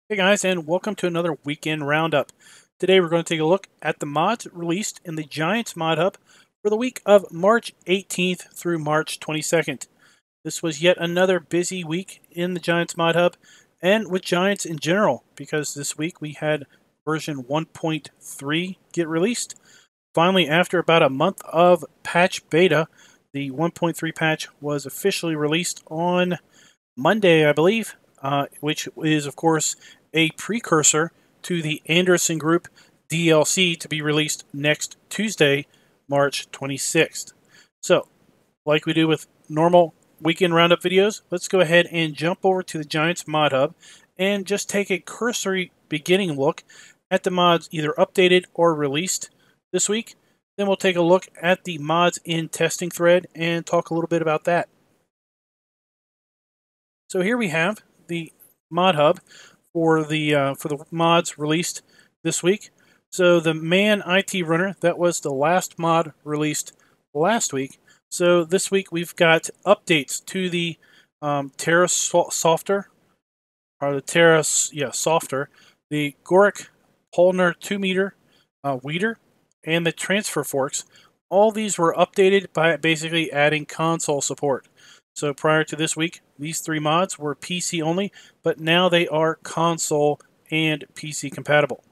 Hey guys, and welcome to another weekend roundup. Today we're going to take a look at the mods released in the Giants mod hub for the week of March 18th through March 22nd. This was yet another busy week in the Giants mod hub and with Giants in general, because this week we had version 1.3 get released. Finally, after about a month of patch beta, the 1.3 patch was officially released on Monday, I believe, which is, of course, a precursor to the Anderson Group DLC to be released next Tuesday, March 26th. So, like we do with normal weekend roundup videos, let's go ahead and jump over to the Giants mod hub and just take a cursory beginning look at the mods either updated or released this week. Then we'll take a look at the mods in testing thread and talk a little bit about that. So here we have the mod hub for the mods released this week. So the Man IT Runner, that was the last mod released last week. So this week we've got updates to the Terra Softer, or the Terra Softer, the Goric Holner 2-meter weeder, and the transfer forks. All these were updated by basically adding console support. So prior to this week, these three mods were PC only, but now they are console and PC compatible.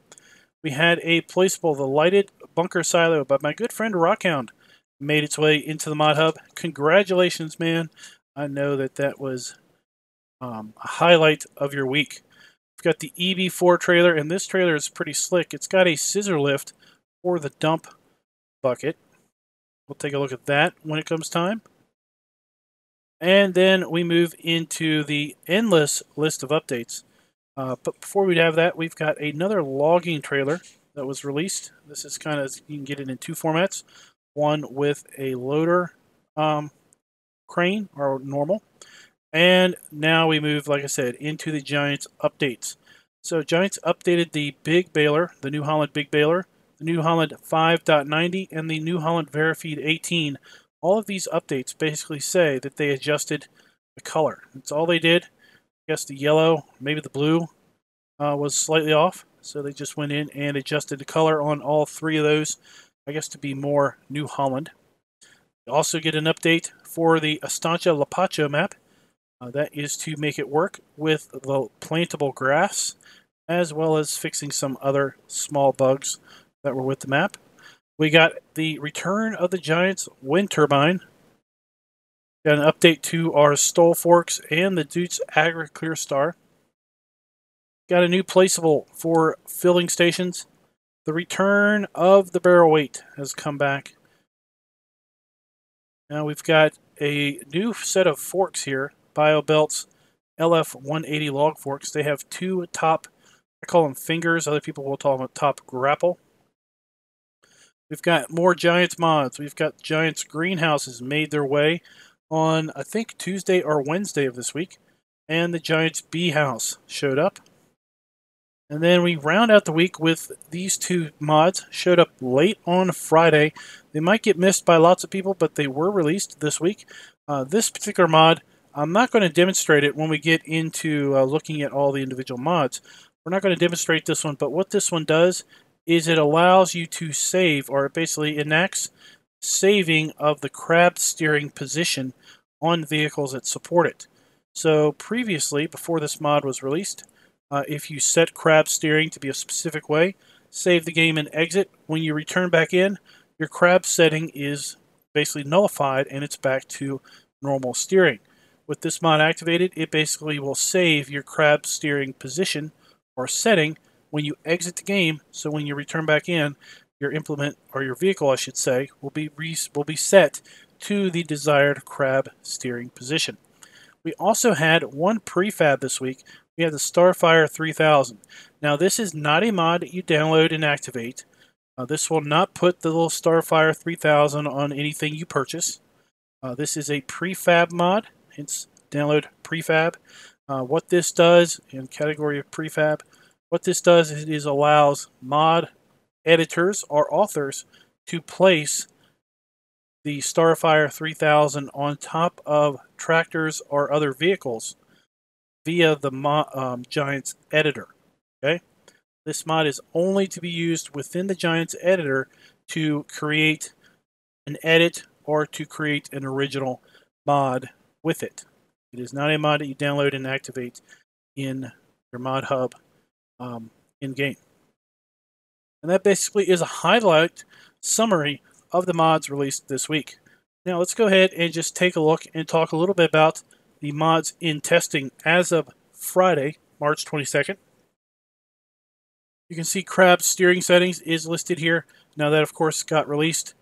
We had a placeable, the lighted bunker silo by my good friend Rockhound, made its way into the mod hub. Congratulations, man. I know that was a highlight of your week. We've got the EB4 trailer, and this trailer is pretty slick. It's got a scissor lift for the dump bucket. We'll take a look at that when it comes time. And then we move into the endless list of updates. But before we have that, we've got another logging trailer that was released. This is kind of, you can get it in two formats. One with a loader crane, or normal. And now we move, like I said, into the Giants updates. So Giants updated the big baler, the New Holland big baler, the New Holland 5.90, and the New Holland Verifeed 18. All of these updates basically say that they adjusted the color. That's all they did. I guess the yellow, maybe the blue, was slightly off. So they just went in and adjusted the color on all three of those, I guess, to be more New Holland. We also get an update for the Estancia Lapacho map. That is to make it work with the plantable grass, as well as fixing some other small bugs that were with the map. We got the return of the Giants wind turbine. Got an update to our Stoll forks and the Duke's Agri Clear Star. Got a new placeable for filling stations. The return of the barrel weight has come back. Now we've got a new set of forks here. BioBelt's LF180 log forks. They have two top, I call them fingers. Other people will call them a top grapple. We've got more Giants mods. We've got Giants greenhouses made their way on, I think, Tuesday or Wednesday of this week. And the Giants bee house showed up. And then we round out the week with these two mods. Showed up late on Friday. They might get missed by lots of people, but they were released this week. This particular mod, I'm not going to demonstrate it when we get into looking at all the individual mods. We're not going to demonstrate this one, but what this one does is it allows you to save, or it basically enacts saving of the crab steering position on vehicles that support it. So previously, before this mod was released, if you set crab steering to be a specific way, save the game and exit, when you return back in, your crab setting is basically nullified and it's back to normal steering. With this mod activated, it basically will save your crab steering position or setting when you exit the game, so when you return back in, your implement, or your vehicle I should say, will be set to the desired crab steering position. We also had one prefab this week. We had the Starfire 3000. Now this is not a mod that you download and activate. This will not put the little Starfire 3000 on anything you purchase. This is a prefab mod, hence download prefab. What this does, in category of prefab, what this does is allows mod editors or authors to place the Starfire 3000 on top of tractors or other vehicles via the Giants editor. Okay, this mod is only to be used within the Giants editor to create an edit or to create an original mod with it. It is not a mod that you download and activate in your mod hub in game. And that basically is a highlight summary of the mods released this week. Now let's go ahead and just take a look and talk a little bit about the mods in testing as of Friday, March 22nd. You can see Crab's steering settings is listed here. Now that, of course, got released.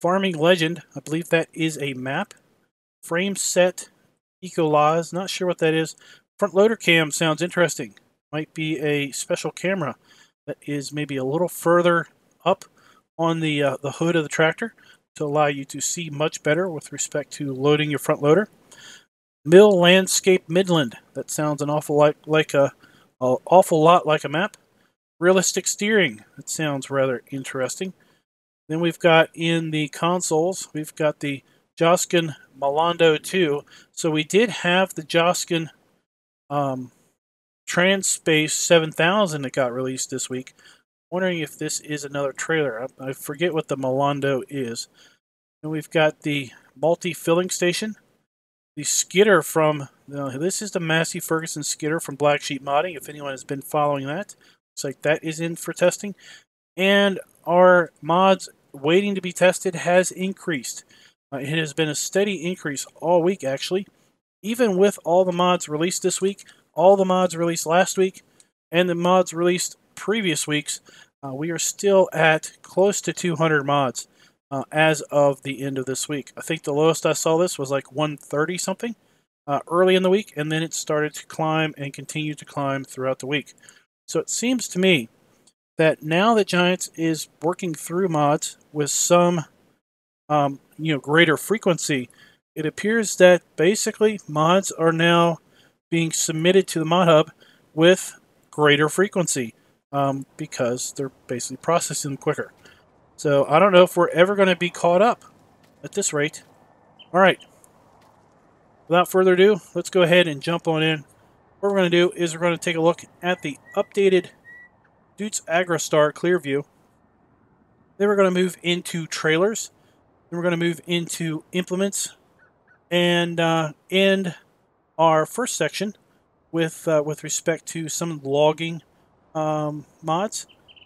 Farming Legend, I believe that is a map. Frame Set Ecolaz, not sure what that is. Front loader cam sounds interesting. Might be a special camera that is maybe a little further up on the hood of the tractor to allow you to see much better with respect to loading your front loader. Mill Landscape Midland, that sounds an awful lot like a map. Realistic Steering, that sounds rather interesting. Then we've got in the consoles, we've got the Joskin Malando 2. So we did have the Joskin Transspace 7000 that got released this week. Wondering if this is another trailer. I forget what the Malando is. And we've got the multi-filling station. The skidder from, this is the Massey Ferguson skidder from Black Sheep Modding, if anyone has been following that. Looks like that is in for testing. And our mods waiting to be tested has increased. It has been a steady increase all week, actually. Even with all the mods released this week, all the mods released last week, and the mods released previous weeks, we are still at close to 200 mods as of the end of this week. I think the lowest I saw this was like 130 something early in the week, and then it started to climb and continue to climb throughout the week. So it seems to me that now that Giants is working through mods with some greater frequency, it appears that basically mods are now being submitted to the mod hub with greater frequency because they're basically processing them quicker. So I don't know if we're ever going to be caught up at this rate. All right. Without further ado, let's go ahead and jump on in. What we're going to do is we're going to take a look at the updated Dute's AgroStar Clearview. Then we're going to move into trailers. Then we're going to move into implements and end our first section with respect to some logging mods.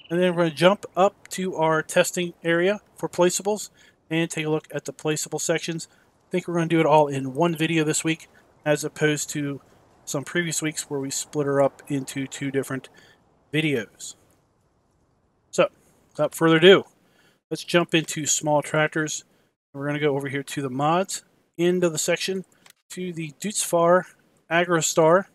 And then we're going to jump up to our testing area for placeables and take a look at the placeable sections. I think we're going to do it all in one video this week as opposed to some previous weeks where we split her up into two different videos. So, without further ado, let's jump into small tractors. We're going to go over here to the mods, end of the section, to the Dutzfar AgroStar.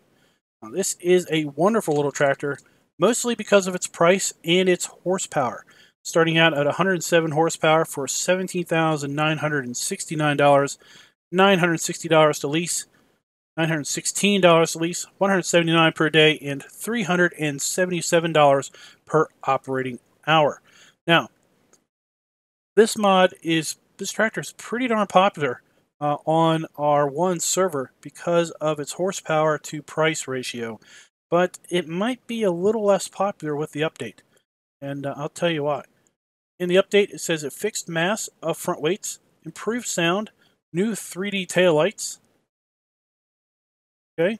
Now, this is a wonderful little tractor, mostly because of its price and its horsepower. Starting out at 107 horsepower for $17,969, $960 to lease, $916 to lease, $179 per day, and $377 per operating hour. Now, this tractor is pretty darn popular on our one server because of its horsepower to price ratio, but it might be a little less popular with the update, and I'll tell you why. In the update, it says a fixed mass of front weights, improved sound, new 3D taillights, okay,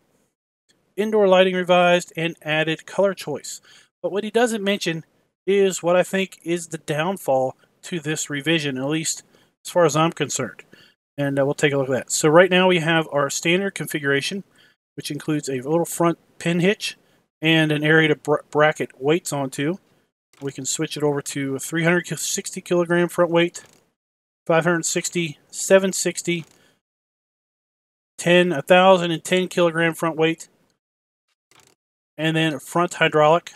indoor lighting revised, and added color choice. But what he doesn't mention is what I think is the downfall to this revision, at least as far as I'm concerned. And we'll take a look at that. So right now we have our standard configuration, which includes a little front pin hitch and an area to bracket weights onto. We can switch it over to a 360 kilogram front weight, 560, 760, 1,010 kilogram front weight, and then front hydraulic,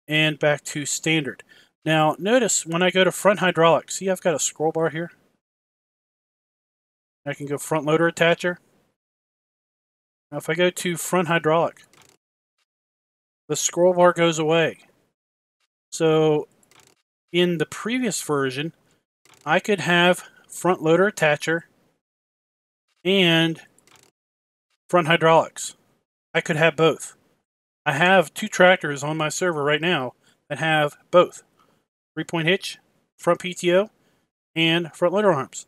and back to standard. Now, notice when I go to front hydraulic, see I've got a scroll bar here. I can go front loader attacher. Now, if I go to front hydraulic, the scroll bar goes away. So, in the previous version, I could have front loader attacher and front hydraulics. I could have both. I have 2 tractors on my server right now that have both 3-point hitch, front PTO, and front loader arms.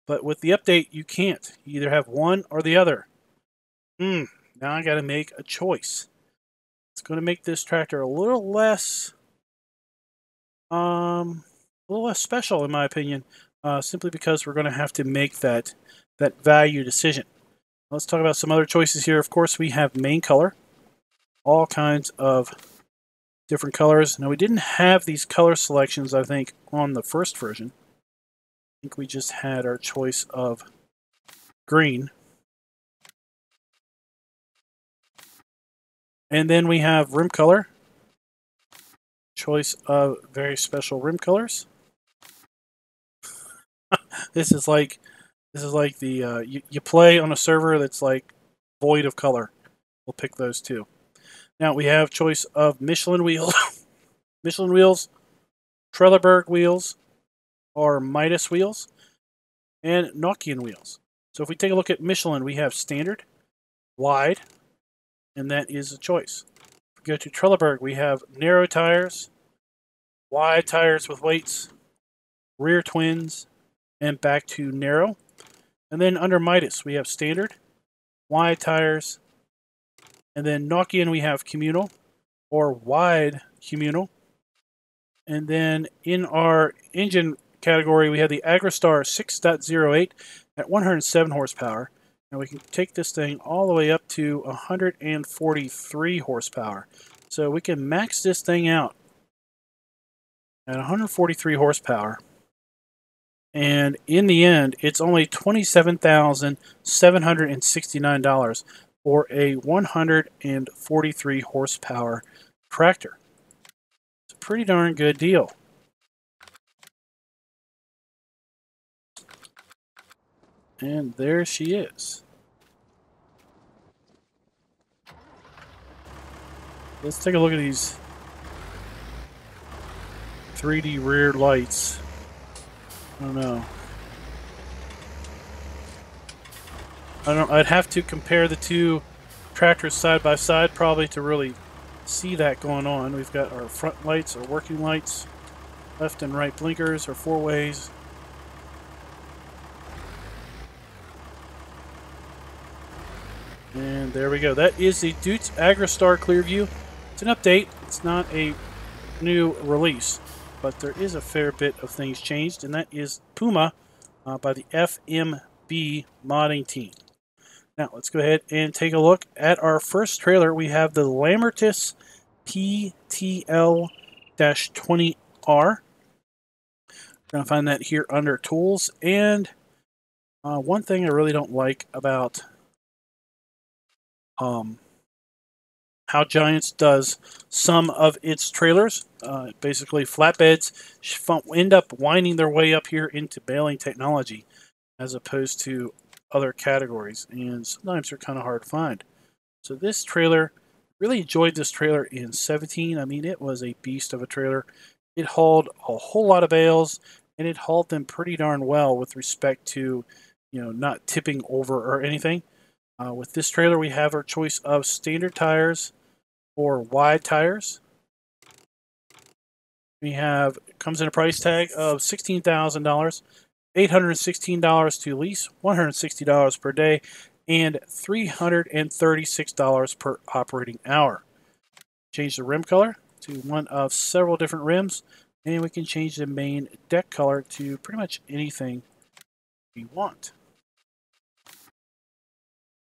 But with the update, you can't. You either have one or the other. Now I got to make a choice. It's going to make this tractor a little less special, in my opinion, simply because we're going to have to make that value decision. Let's talk about some other choices here. Of course, we have main color, all kinds of different colors. Now, we didn't have these color selections, I think, on the first version. I think we just had our choice of green. And then we have rim color, choice of very special rim colors. This is like the you play on a server that's like void of color. We'll pick those two. Now we have choice of Michelin wheels, Michelin wheels, Trelleborg wheels, or Midas wheels, and Nokian wheels. So if we take a look at Michelin, we have standard, wide, and that is a choice. If we go to Trelleborg, we have narrow tires, wide tires with weights, rear twins, and back to narrow. And then under Midas, we have standard, wide tires, and then Nokian, we have communal or wide communal. And then in our engine category, we have the Agristar 6.08 at 107 horsepower. And we can take this thing all the way up to 143 horsepower. So we can max this thing out at 143 horsepower. And in the end, it's only $27,769 for a 143 horsepower tractor. It's a pretty darn good deal. And there she is. Let's take a look at these 3D rear lights. I don't know. I'd have to compare the two tractors side by side probably to really see that going on. We've got our front lights, our working lights, left and right blinkers, our 4-ways. And there we go. That is the Deutz Agristar Clearview. It's an update. It's not a new release, but there is a fair bit of things changed, and that is Puma by the FMB modding team. Now, let's go ahead and take a look at our first trailer. We have the Lambertus PTL-20R. We're going to find that here under Tools. And one thing I really don't like about how Giants does some of its trailers, basically flatbeds, end up winding their way up here into baling technology as opposed to other categories, and sometimes they're kind of hard to find. So this trailer, really enjoyed this trailer in 17. I mean, it was a beast of a trailer. It hauled a whole lot of bales, and it hauled them pretty darn well with respect to, not tipping over or anything. With this trailer, we have our choice of standard tires or wide tires. We have, it comes in a price tag of $16,000. $816 to lease, $160 per day, and $336 per operating hour. Change the rim color to one of several different rims, and we can change the main deck color to pretty much anything we want.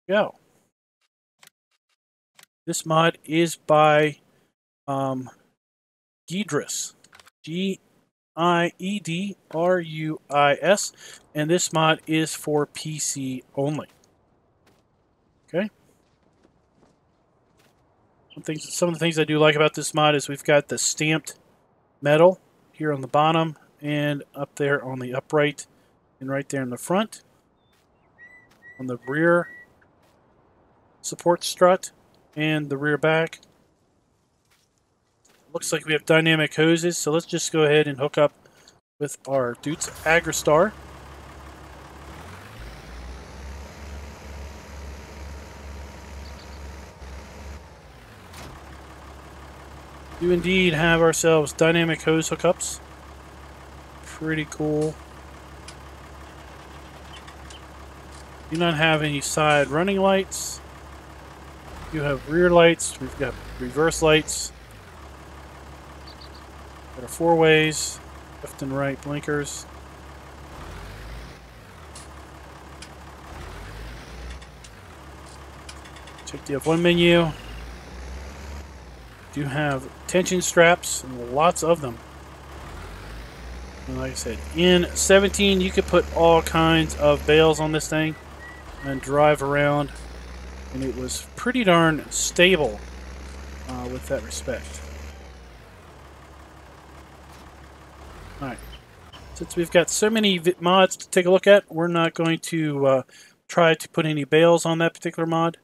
Go. This mod is by Giedrus. Giedrus, and this mod is for PC only. Okay. Some of the things I do like about this mod is we've got the stamped metal here on the bottom and up there on the upright and right there in the front. On the rear support strut and the rear back. Looks like we have dynamic hoses, so let's just go ahead and hook up with our Deutz Agristar. Do indeed have ourselves dynamic hose hookups. Pretty cool. Do not have any side running lights. You have rear lights. We've got reverse lights. Got our four ways, left and right blinkers. Check the F1 menu. Do have tension straps, and lots of them. And like I said, in 17 you could put all kinds of bales on this thing and drive around, and it was pretty darn stable with that respect. Alright, since we've got so many mods to take a look at, we're not going to try to put any bales on that particular mod.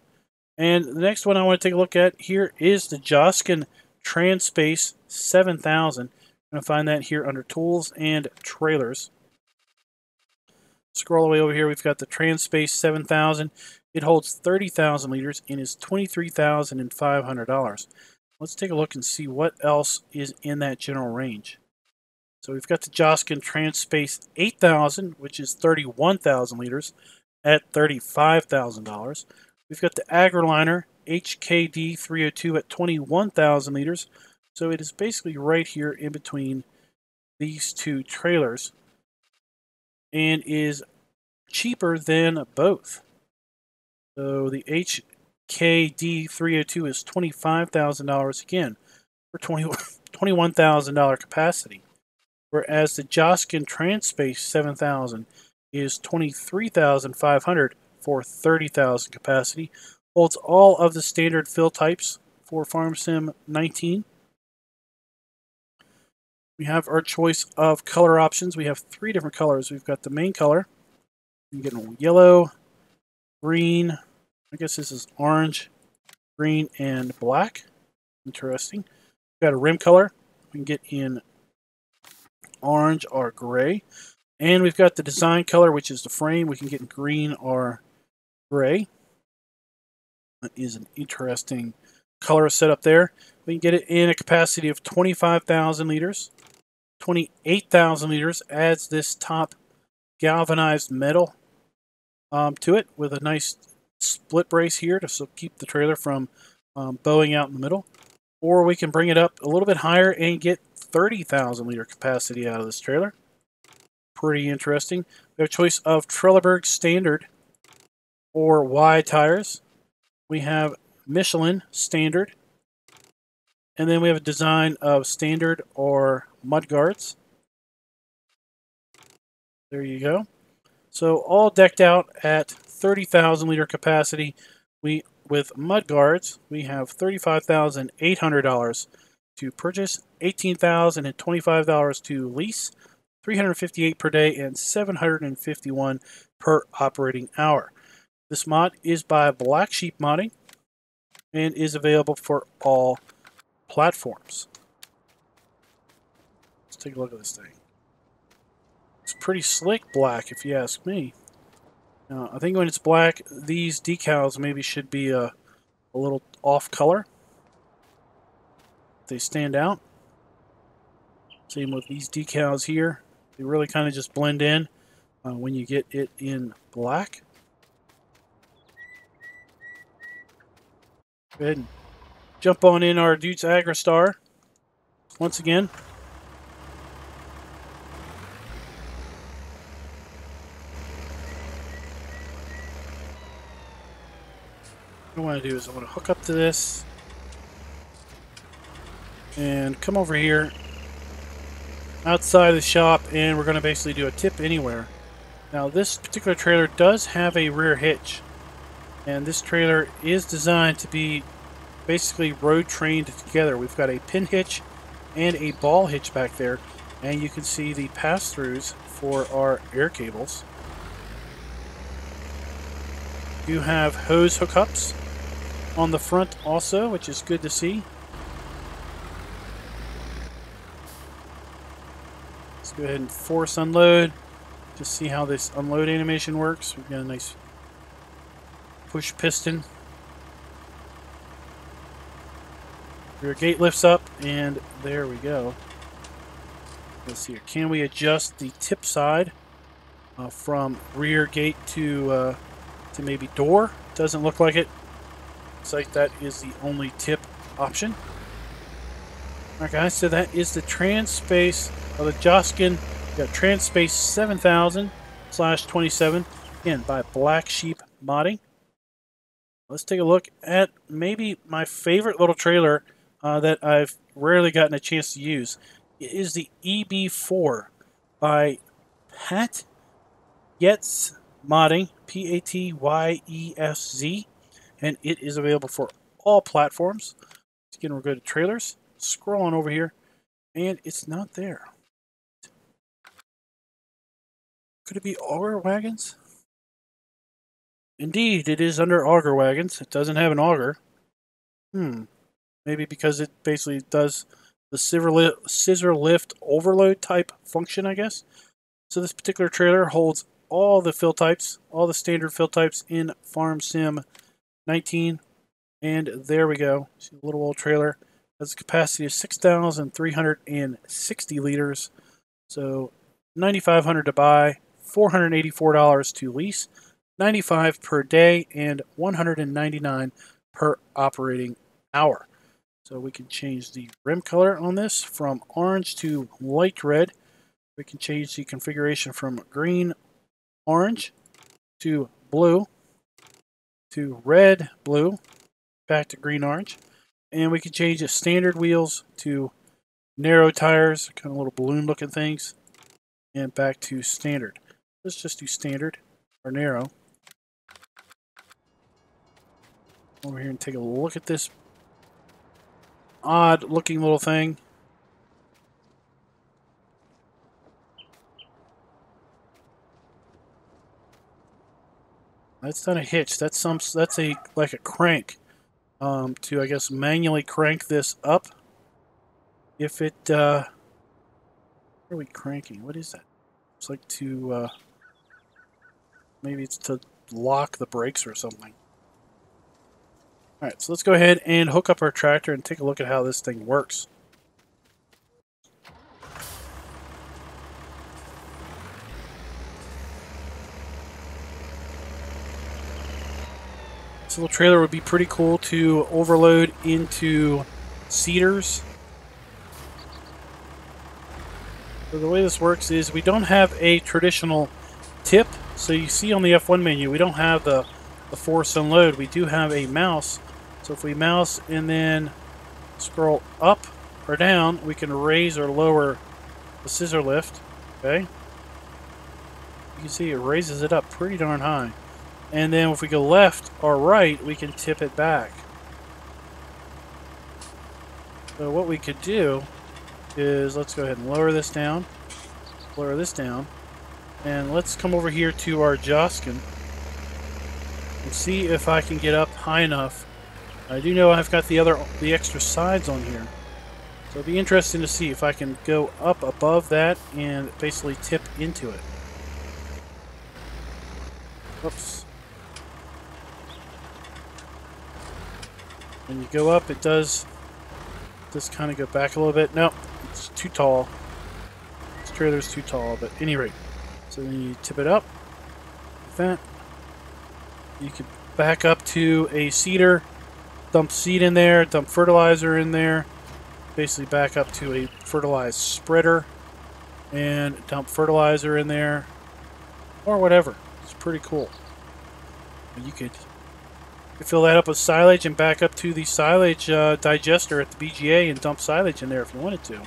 And the next one I want to take a look at here is the Joskin Transpace 7000. I'm going to find that here under Tools and Trailers. Scroll away over here, we've got the Transpace 7000. It holds 30,000 liters and is $23,500. Let's take a look and see what else is in that general range. So we've got the Joskin Transpace 8000, which is 31,000 liters at $35,000. We've got the AgriLiner HKD 302 at 21,000 liters. So it is basically right here in between these two trailers and is cheaper than both. So the HKD 302 is $25,000 again for $21,000 capacity. Whereas the Joskin Transpace 7000 is $23,500 for 30,000 capacity. Holds all of the standard fill types for FarmSim 19. We have our choice of color options. We have three different colors. We've got the main color. You can get yellow, green, I guess this is orange, green, and black. Interesting. We've got a rim color. We can get in orange or gray. And we've got the design color, which is the frame. We can get in green or gray. That is an interesting color setup there. We can get it in a capacity of 25,000 liters. 28,000 liters adds this top galvanized metal to it with a nice split brace here to keep the trailer from bowing out in the middle. Or we can bring it up a little bit higher and get 30,000 liter capacity out of this trailer. Pretty interesting. We have a choice of Trelleborg Standard or Y tires. We have Michelin Standard. And then we have a design of Standard or mud guards. There you go. So all decked out at 30,000 liter capacity. With mud guards, we have $35,800 to purchase, $18,025 to lease, $358 per day, and $751 per operating hour. This mod is by Black Sheep Modding and is available for all platforms. Let's take a look at this thing. It's pretty slick black, if you ask me. I think when it's black, these decals maybe should be a little off color. They stand out. Same with these decals here. They really kind of just blend in when you get it in black. Go ahead and jump on in our Dude's Agristar once again. What I want to do is I want to hook up to this and come over here outside the shop, and we're going to basically do a tip anywhere. Now this particular trailer does have a rear hitch, and this trailer is designed to be basically road trained together. We've got a pin hitch and a ball hitch back there, and you can see the pass-throughs for our air cables. You have hose hookups on the front also, which is good to see. Let's go ahead and force unload. Just see how this unload animation works. We've got a nice push piston. Rear gate lifts up, and there we go. Let's see here. Can we adjust the tip side from rear gate to maybe door? Doesn't look like it. Looks like that is the only tip option. Alright guys, so that is the Transpace of the Joskin. We got Transpace 7000/27, again by Black Sheep Modding. Let's take a look at maybe my favorite little trailer that I've rarely gotten a chance to use. It is the EB4 by Pat Yetz Modding, Patyezz, and it is available for all platforms. Again, we'll go to trailers, scroll on over here, and it's not there. Could it be auger wagons? Indeed, it is under auger wagons. It doesn't have an auger. Maybe because it basically does the scissor lift overload type function, I guess. So this particular trailer holds all the fill types, all the standard fill types in Farm Sim 19. And there we go. See a little old trailer. Has a capacity of 6,360 liters. So $9,500 to buy, $484 to lease, $95 per day, and $199 per operating hour. So we can change the rim color on this from orange to light red. We can change the configuration from green, orange to blue to red, blue, back to green, orange. And we can change the standard wheels to narrow tires, kind of little balloon looking things, and back to standard. Let's just do standard or narrow. Over here and take a look at this odd looking little thing. That's not a hitch. That's like a crank to, I guess, manually crank this up. If it where are we cranking? What is that? It's like to maybe it's to lock the brakes or something. Alright, so let's go ahead and hook up our tractor and take a look at how this thing works. This little trailer would be pretty cool to overload into cedars. So the way this works is we don't have a traditional tip. So you see on the F1 menu, we don't have the force unload. We do have a mouse. So if we mouse and then scroll up or down, we can raise or lower the scissor lift. Okay. You can see it raises it up pretty darn high. And then if we go left or right, we can tip it back. So what we could do is, let's go ahead and lower this down, and let's come over here to our Joskin and see if I can get up high enough. I do know I've got the extra sides on here, so it'll be interesting to see if I can go up above that and basically tip into it. Oops. When you go up, it does just kind of go back a little bit. No, it's too tall. This trailer's too tall, but at any rate. So then you tip it up like that. You can back up to a seeder, dump seed in there, dump fertilizer in there, basically back up to a fertilized spreader and dump fertilizer in there or whatever. It's pretty cool. You could fill that up with silage and back up to the silage digester at the BGA and dump silage in there if you wanted to.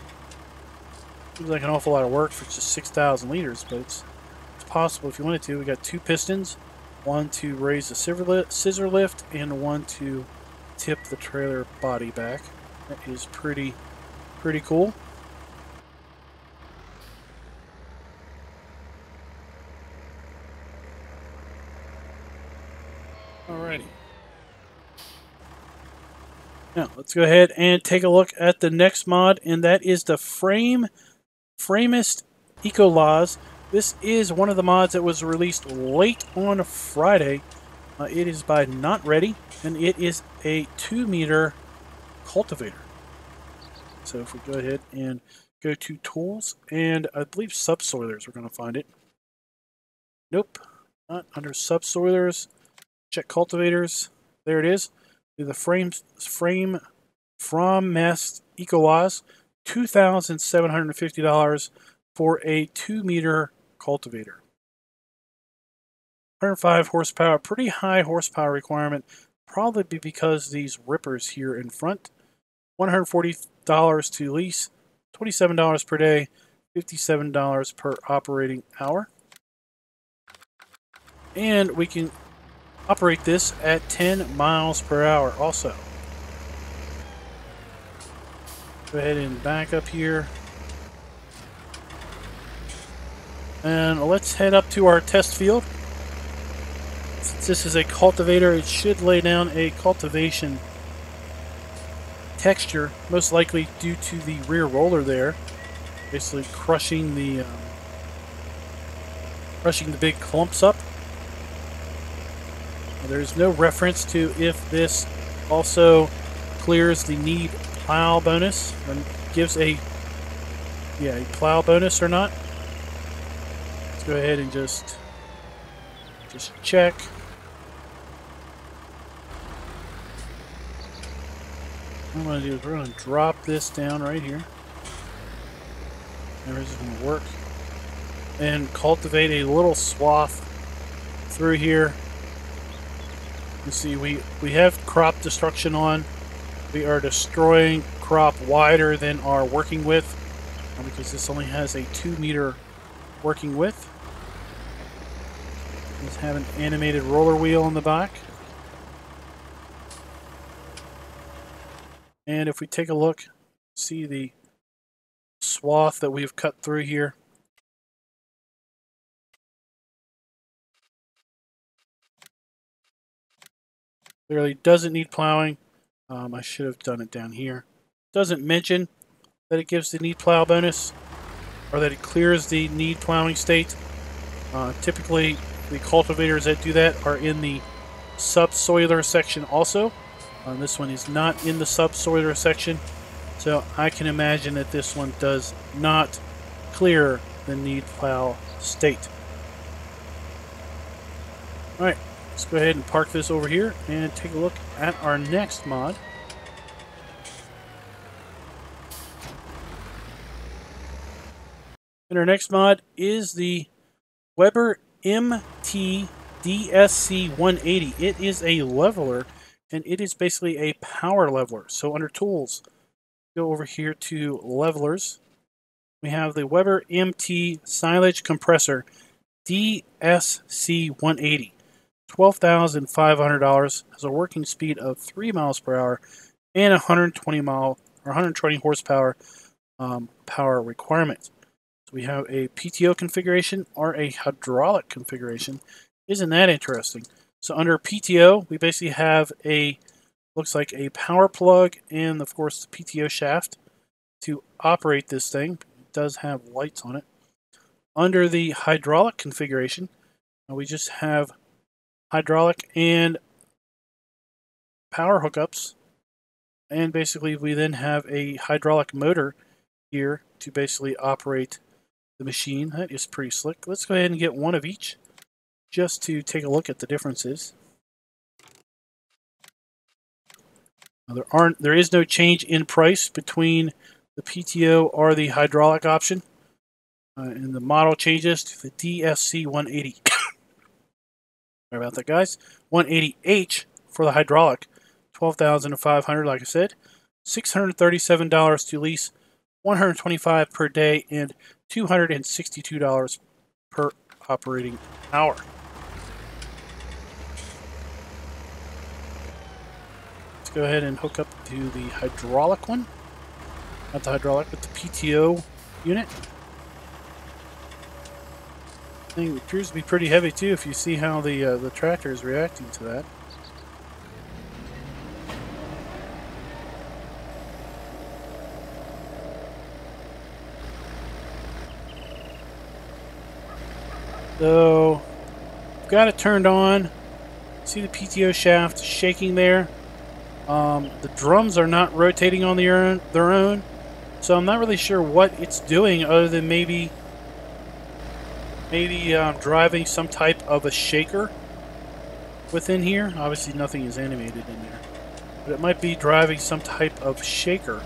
Seems like an awful lot of work for just 6,000 liters, but it's possible if you wanted to. We got two pistons, one to raise the scissor lift and one to tip the trailer body back. That is pretty cool. Alrighty. Now let's go ahead and take a look at the next mod, and that is the Framist Eco Laws. This is one of the mods that was released late on Friday. It is by Not Ready, and it is a 2-meter cultivator. So if we go ahead and go to Tools, and I believe Subsoilers, we're going to find it. Nope, not under Subsoilers. Check Cultivators. There it is. Do the frame from Mast Ecolaz, $2,750 for a 2-meter cultivator. 105 horsepower, pretty high horsepower requirement, probably because these rippers here in front. $140 to lease, $27 per day, $57 per operating hour. And we can operate this at 10 miles per hour also. Go ahead and back up here. And let's head up to our test field. Since this is a cultivator, it should lay down a cultivation texture, most likely due to the rear roller there, basically crushing the big clumps up. There's no reference to if this also clears the need plow bonus and gives a plow bonus or not. Let's go ahead and just check. What I'm going to do is we're going to drop this down right here. And this is going to work. And cultivate a little swath through here. You see, we have crop destruction on. We are destroying crop wider than our working width, because this only has a 2-meter working width. Let's have an animated roller wheel in the back. And if we take a look, see the swath that we've cut through here. Clearly doesn't need plowing. I should have done it down here. Doesn't mention that it gives the need plow bonus, or that it clears the need plowing state. Typically, the cultivators that do that are in the subsoiler section also. This one is not in the subsoiler section, so I can imagine that this one does not clear the need plow state. Alright, let's go ahead and park this over here and take a look at our next mod. And our next mod is the Weber MT DSC 180. It is a leveler, and it is basically a power leveler. So under Tools, go over here to Levelers. We have the Weber MT Silage Compressor DSC 180. $12,500, has a working speed of 3 miles per hour and 120 horsepower power requirement. So we have a PTO configuration or a hydraulic configuration. Isn't that interesting? So under PTO, we basically have looks like a power plug and of course the PTO shaft to operate this thing. It does have lights on it. Under the hydraulic configuration, we just have hydraulic and power hookups, and basically we then have a hydraulic motor here to basically operate the machine. That is pretty slick. Let's go ahead and get one of each just to take a look at the differences. Now, there is no change in price between the PTO or the hydraulic option, and the model changes to the DSC 180. Sorry about that, guys. 180H for the hydraulic, $12,500, like I said. $637 to lease, $125 per day, and $262 per operating hour. Let's go ahead and hook up to the hydraulic one. Not the hydraulic, but the PTO unit. Thing appears to be pretty heavy too, if you see how the tractor is reacting to that. So I've got it turned on. See the PTO shaft shaking there. The drums are not rotating on their own. So I'm not really sure what it's doing other than maybe driving some type of a shaker within here. Obviously nothing is animated in there, but it might be driving some type of shaker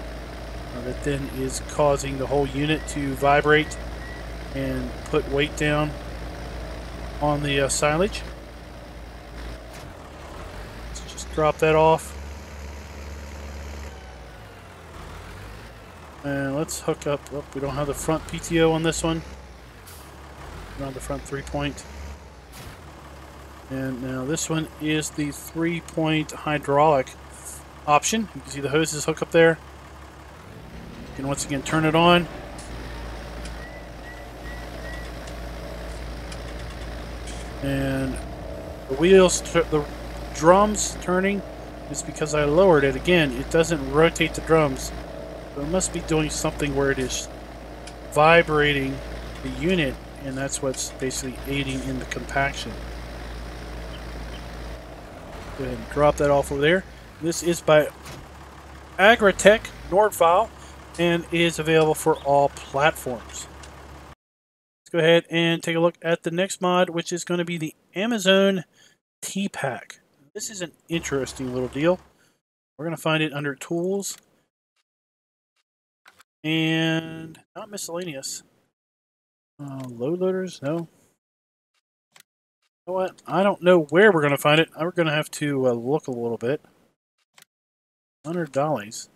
that then is causing the whole unit to vibrate and put weight down on the silage. Let's just drop that off. And let's hook up. Oh, we don't have the front PTO on this one. We don't have the front 3-point. And now this one is the 3-point hydraulic option. You can see the hoses hook up there. You can once again turn it on. And the wheels, the drums turning is because I lowered it. Again, it doesn't rotate the drums. So it must be doing something where it is vibrating the unit, and that's what's basically aiding in the compaction. Go ahead and drop that off over there. This is by Agritech Nordfile and is available for all platforms. Let's go ahead and take a look at the next mod, which is going to be the Amazon T-Pack. This is an interesting little deal. We're going to find it under Tools and not Miscellaneous. Load loaders? No. You know what? I don't know where we're going to find it. We're going to have to look a little bit. 100 dollies.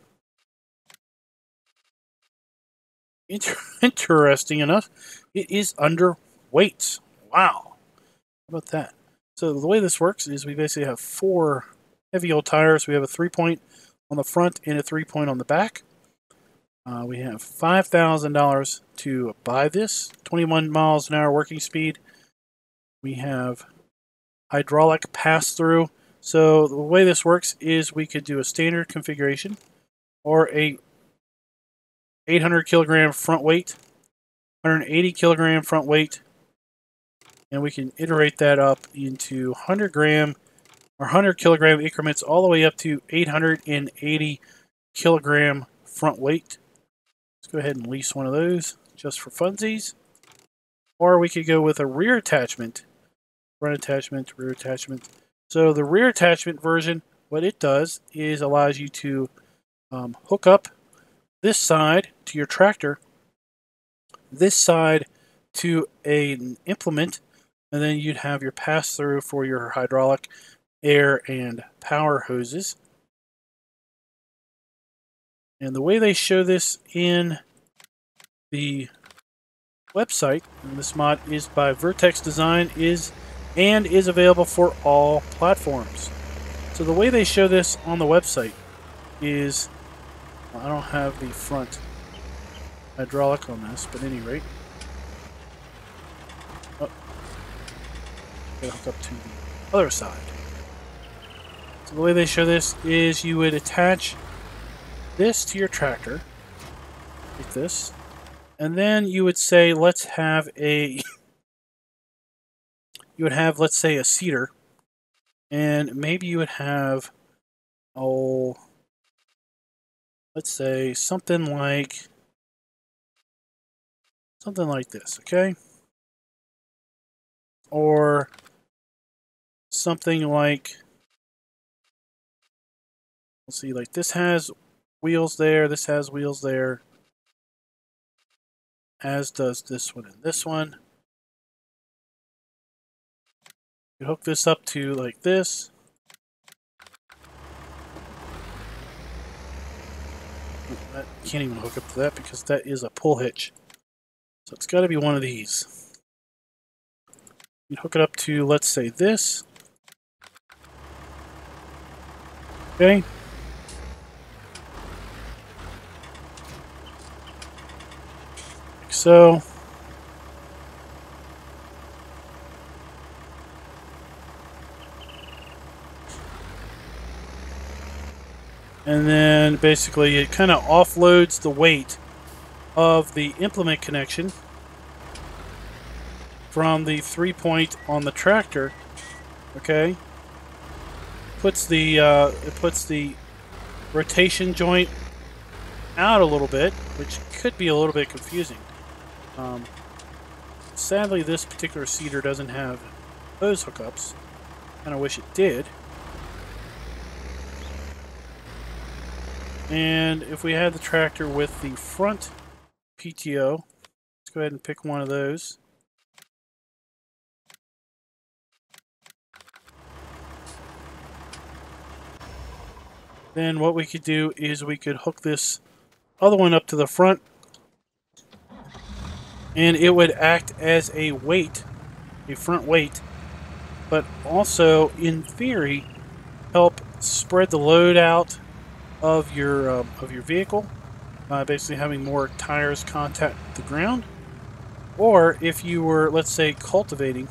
Interesting enough, it is under weights. Wow. How about that? So the way this works is we basically have 4 heavy old tires. We have a 3-point on the front and a 3-point on the back. We have $5,000 to buy this. 21 miles an hour working speed. We have hydraulic pass-through. So the way this works is we could do a standard configuration or a 800 kilogram front weight, 180 kilogram front weight, and we can iterate that up into 100 gram or 100 kilogram increments all the way up to 880 kilogram front weight. Let's go ahead and lease one of those just for funsies. Or we could go with a rear attachment, front attachment, rear attachment. So the rear attachment version, what it does is allows you to hook up this side to your tractor, this side to an implement, and then you'd have your pass-through for your hydraulic, air, and power hoses. And the way they show this in the website, and this mod is by Vertex Design, is available for all platforms. So the way they show this on the website is, well, I don't have the front hydraulic on this, but at any rate, gotta hook up to the other side. So the way they show this is you would attach this to your tractor, like this, and then you would say, let's have a, you would have, let's say, a seeder, and maybe you would have, oh, let's say something like this, okay? Or something like, let's see, like this has wheels there, this has wheels there, as does this one and this one. You hook this up to like this. That can't even hook up to that because that is a pull hitch. So it's got to be one of these. You hook it up to, let's say, this. Okay. Like so. And then basically it kind of offloads the weight of the implement connection from the 3-point on the tractor. Okay, it puts the rotation joint out a little bit, which could be a little bit confusing. Sadly, this particular seeder doesn't have hose hookups. Kind of wish it did. And if we had the tractor with the front PTO, let's go ahead and pick one of those. Then what we could do is we could hook this other one up to the front, and it would act as a weight, a front weight, but also in theory help spread the load out of your vehicle by basically having more tires contact the ground. Or if you were, let's say, cultivating.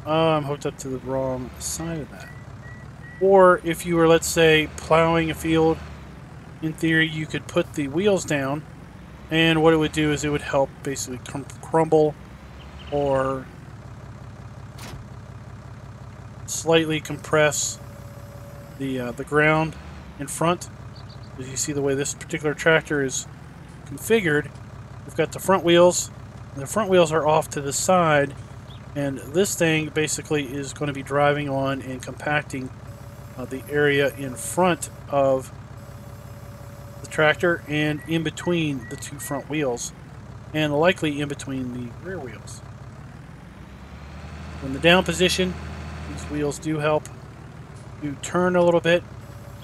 Oh, I'm hooked up to the wrong side of that. Or if you were, let's say, plowing a field, in theory you could put the wheels down, and what it would do is it would help basically crumble or slightly compress the ground in front. As you see the way this particular tractor is configured, we've got the front wheels, and the front wheels are off to the side, and this thing basically is going to be driving on and compacting the area in front of the tractor and in between the two front wheels, and likely in between the rear wheels. In the down position, these wheels do help you turn a little bit.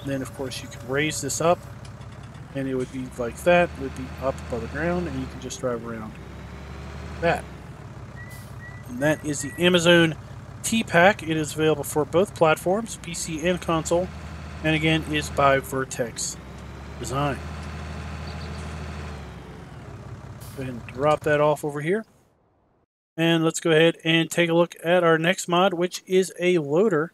And then of course you can raise this up, and it would be like that. It would be up above the ground, and you can just drive around that. And that is the Amazon T-Pack. It is available for both platforms, PC and console, and again is by Vertex Design. Go ahead and drop that off over here. And let's go ahead and take a look at our next mod, which is a loader.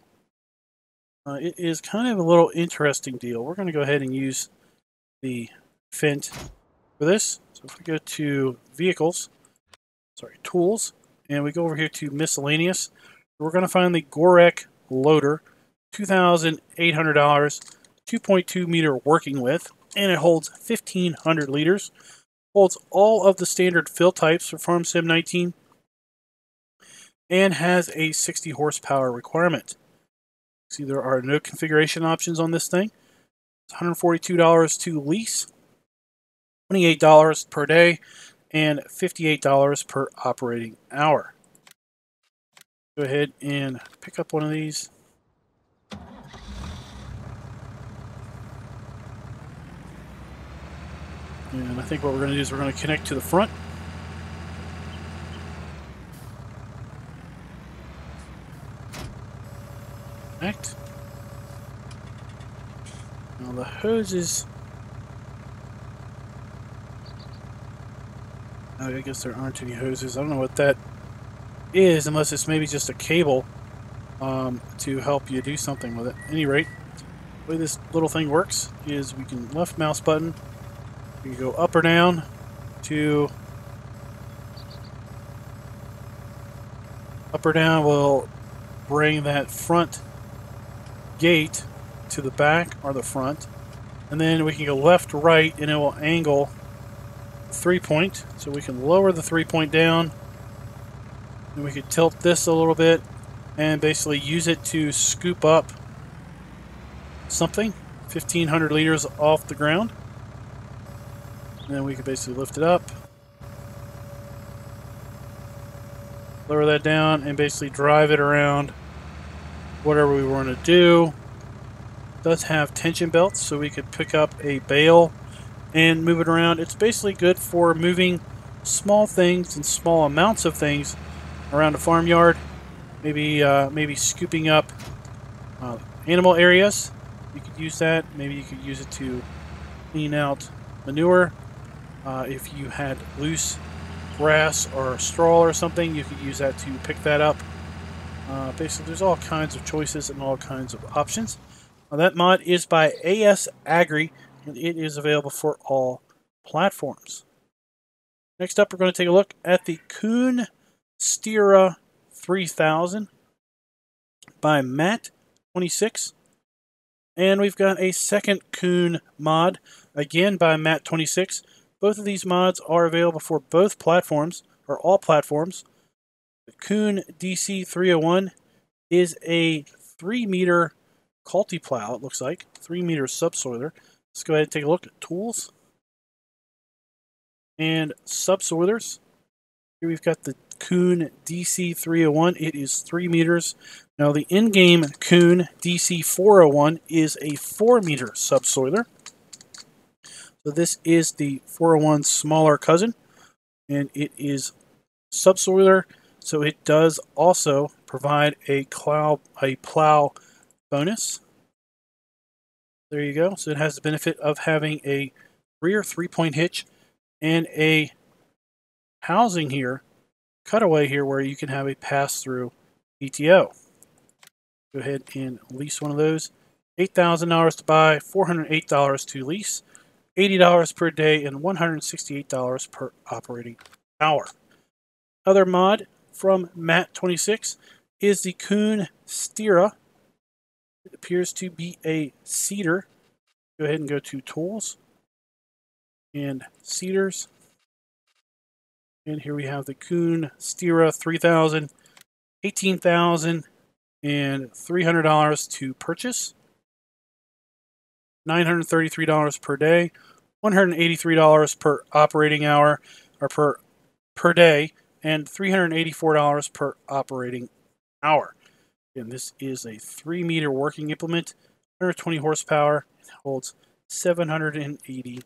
It is kind of a little interesting deal. We're going to go ahead and use the Fent for this. So if we go to Tools, and we go over here to Miscellaneous, we're going to find the Gorek loader, $2,800, 2.2 meter working width, and it holds 1,500 liters. Holds all of the standard fill types for Farm Sim 19, and has a 60 horsepower requirement. See, there are no configuration options on this thing. It's $142 to lease, $28 per day, and $58 per operating hour. Go ahead and pick up one of these. And I think what we're going to do is we're going to connect to the front. Connect. Now the hoses, I guess there aren't any hoses. I don't know what that is, unless it's maybe just a cable to help you do something with it. At any rate, the way this little thing works is we can left mouse button, you can go up or down to up or down will bring that front gate to the back or the front, and then we can go left to right and it will angle the 3-point, so we can lower the 3-point down, and we could tilt this a little bit and basically use it to scoop up something 1,500 liters off the ground. And then we could basically lift it up, lower that down, and basically drive it around whatever we want to do. It does have tension belts, so we could pick up a bale and move it around. It's basically good for moving small things and small amounts of things around a farmyard. Maybe scooping up animal areas. You could use that. Maybe you could use it to clean out manure. If you had loose grass or straw or something, you could use that to pick that up. Basically, there's all kinds of choices and all kinds of options. That mod is by AS Agri, and it is available for all platforms. Next up, we're going to take a look at the Kuhn Stira 3000 by Matt26. And we've got a second Kuhn mod, again by Matt26. Both of these mods are available for both platforms, or all platforms. The Kuhn DC301 is a 3-meter culti-plow, it looks like. 3-meter subsoiler. Let's go ahead and take a look at tools and subsoilers. Here we've got the Kuhn DC301. It is 3 meters. Now the in-game Kuhn DC401 is a 4-meter subsoiler. So this is the 401's smaller cousin, and it is subsoiler, so it does also provide a plow bonus. There you go. So it has the benefit of having a rear 3-point hitch and a housing here, cutaway here, where you can have a pass-through PTO. Go ahead and lease one of those. $8,000 to buy, $408 to lease, $80 per day, and $168 per operating hour. Other mod from Matt26 is the Kuhn Stira. It appears to be a cedar. Go ahead and go to Tools and Cedars. And here we have the Kuhn Stira 3000, $18,000, and $300 to purchase. $933 per day, $183 per operating hour, or per day, and $384 per operating hour. And this is a 3-meter working implement, 120 horsepower, it holds 780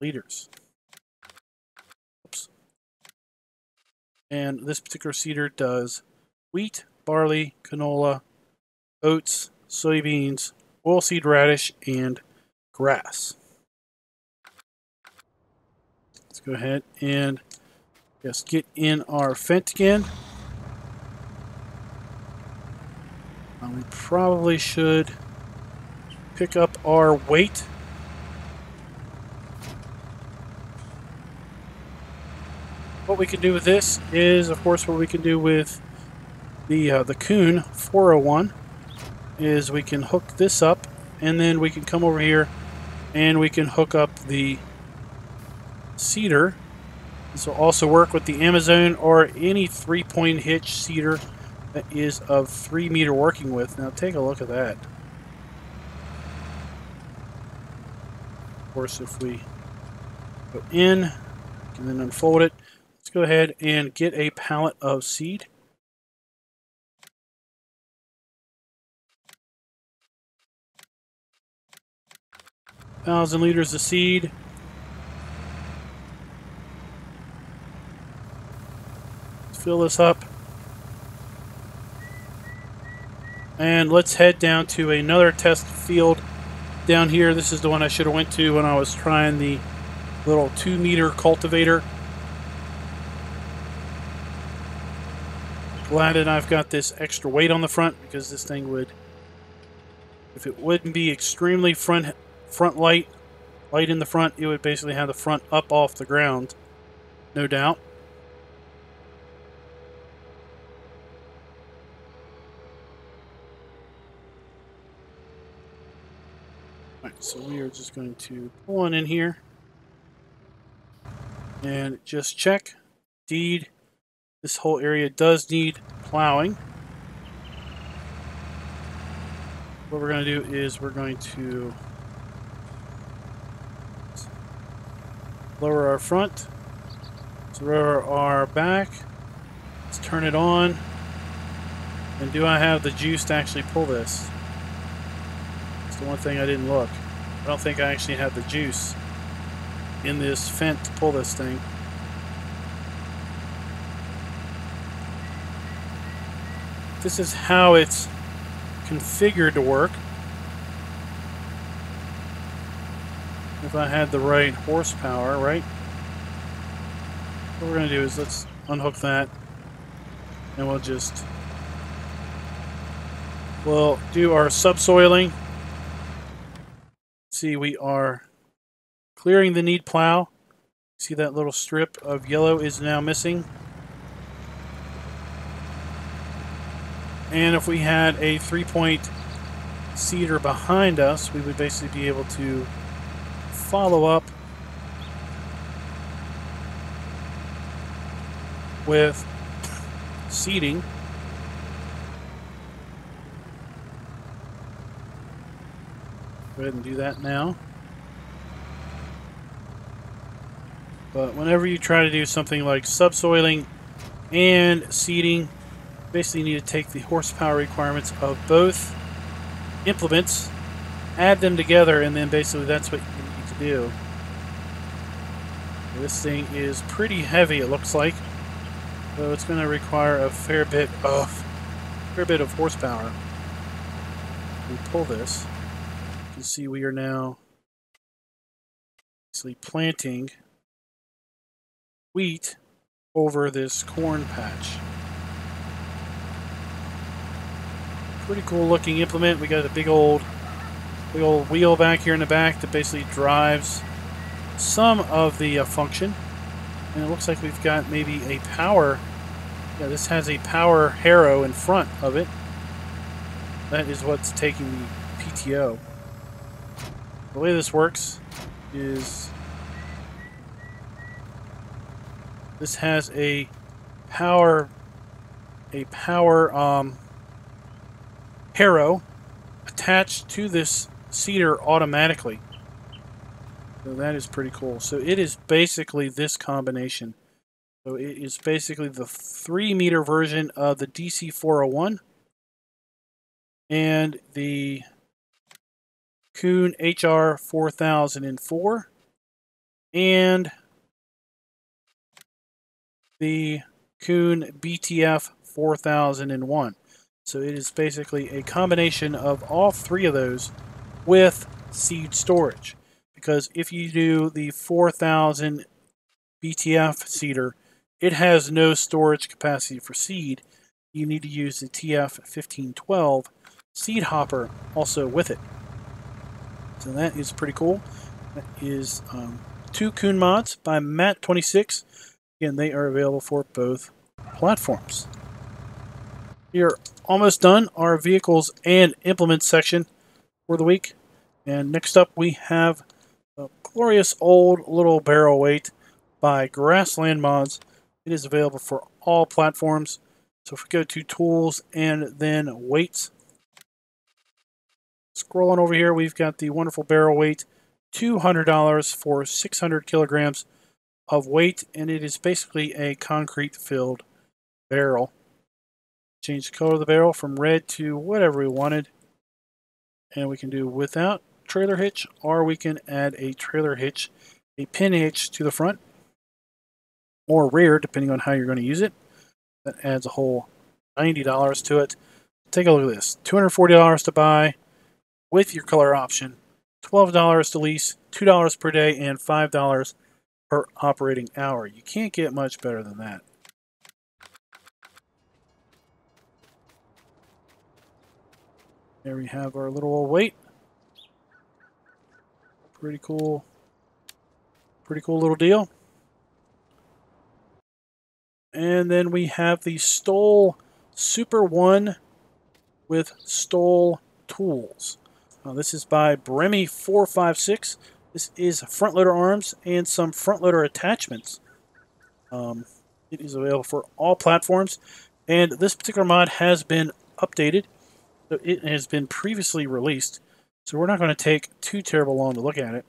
liters. Oops. And this particular seeder does wheat, barley, canola, oats, soybeans, oilseed radish, and grass. Let's go ahead and just get in our Fent again. We probably should pick up our weight. What we can do with this is, of course, what we can do with the Kuhn 401 is we can hook this up, and then we can come over here and we can hook up the cedar. This will also work with the Amazon or any 3-point hitch cedar that is of 3-meter working width. Now take a look at that. Of course, if we go in and then unfold it, let's go ahead and get a pallet of seed. $1,000 liters of seed. Let's fill this up. And let's head down to another test field down here. This is the one I should have went to when I was trying the little 2-meter cultivator. Glad that I've got this extra weight on the front, because this thing would, if it wouldn't be extremely front light in the front, it would basically have the front up off the ground, no doubt. Alright, so we are just going to pull one in here and just check. Indeed, this whole area does need plowing. What we're going to do is we're going to lower our front, let's lower our back, let's turn it on, and do I have the juice to actually pull this? That's the one thing I didn't look. I don't think I actually have the juice in this Fent to pull this thing. This is how it's configured to work. If I had the right horsepower, right? What we're going to do is let's unhook that, and we'll do our subsoiling. See, we are clearing the need plow. See that little strip of yellow is now missing. And if we had a 3-point cedar behind us, we would basically be able to follow up with seeding. Go ahead and do that now. But whenever you try to do something like subsoiling and seeding, basically you need to take the horsepower requirements of both implements, add them together, and then basically that's what you need to do. This thing is pretty heavy, it looks like, so it's going to require a fair bit of horsepower. We pull this. You can see we are now basically planting wheat over this corn patch. Pretty cool looking implement. We got a big old wheel back here in the back that basically drives some of the function. And it looks like we've got maybe a power. Yeah, this has a power harrow in front of it. That is what's taking the PTO. The way this works is this has a power harrow attached to this seeder automatically. So that is pretty cool. So it is basically this combination. So it is basically the 3-meter version of the DC401 and the Kuhn HR 4004 and the Kuhn BTF 4001. So it is basically a combination of all three of those with seed storage. Because if you do the 4000 BTF seeder, it has no storage capacity for seed. You need to use the TF1512 seed hopper also with it. So that is pretty cool. That is 2 Kuhn mods by Matt26. Again, they are available for both platforms. We are almost done our vehicles and implements section for the week. And next up we have a glorious old little barrel weight by Grassland Mods. It is available for all platforms. So if we go to tools and then weights, scrolling over here, we've got the wonderful barrel weight, $200 for 600 kilograms of weight, and it is basically a concrete filled barrel. Change the color of the barrel from red to whatever we wanted, and we can do without trailer hitch, or we can add a trailer hitch, a pin hitch to the front or rear, depending on how you're going to use it. That adds a whole $90 to it. Take a look at this. $240 to buy with your color option, $12 to lease, $2 per day, and $5 per operating hour. You can't get much better than that. There we have our little old weight. Pretty cool little deal. And then we have the Stoll Super 1 with Stoll tools. This is by Bremy 456. This is front loader arms and some front loader attachments. It is available for all platforms, and this particular mod has been updated. So it has been previously released, so we're not going to take too terrible long to look at it.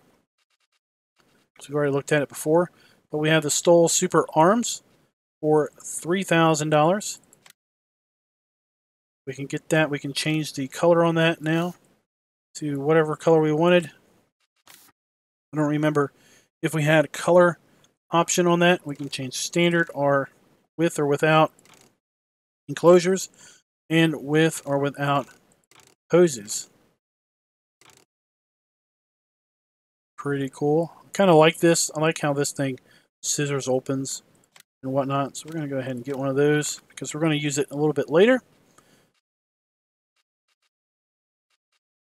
So we've already looked at it before, but we have the Stoll Super Arms for $3,000. We can get that. We can change the color on that now to whatever color we wanted. I don't remember if we had a color option on that. We can change standard or with or without enclosures and with or without hoses. Pretty cool. I kind of like this. I like how this thing scissors opens and whatnot. So we're going to go ahead and get one of those because we're going to use it a little bit later.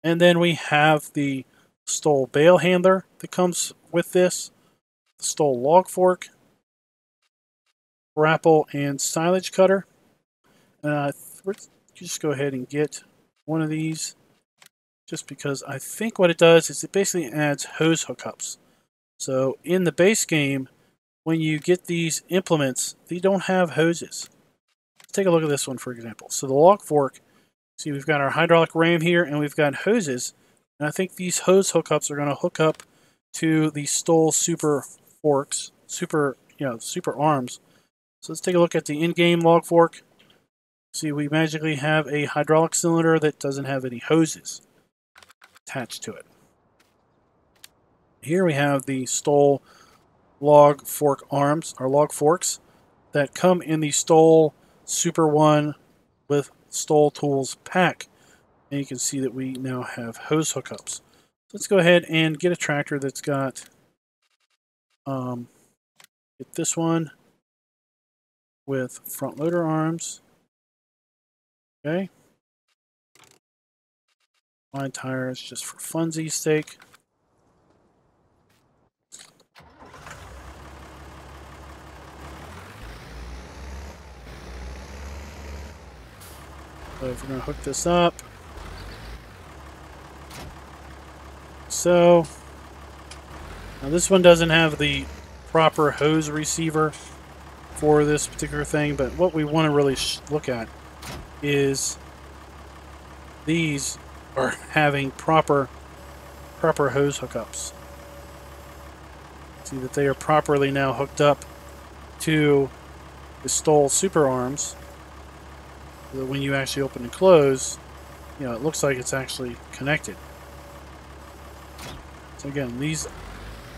And then we have the Stoll bale handler that comes with this, the Stoll log fork, grapple, and silage cutter. Let's just go ahead and get one of these. just because I think what it does is it basically adds hose hookups. So in the base game, when you get these implements, they don't have hoses. Let's take a look at this one, for example. So the log fork, see, we've got our hydraulic ram here, and we've got hoses. And I think these hose hookups are going to hook up to the Stoll super forks, super arms. So let's take a look at the in-game log fork. See, we magically have a hydraulic cylinder that doesn't have any hoses attached to it. Here we have the Stoll log fork arms, or log forks, that come in the Stoll Super 1 with Stoll Tools pack. And you can see that we now have hose hookups. So let's go ahead and get a tractor that's got, get this one with front loader arms. Okay. Line tires just for funsies' sake. So if we're going to hook this up, so now this one doesn't have the proper hose receiver for this particular thing, but what we want to really look at is these are having proper hose hookups. See that they are properly now hooked up to the Stoll super arms, so that when you actually open and close, you know, it looks like it's actually connected. So again, these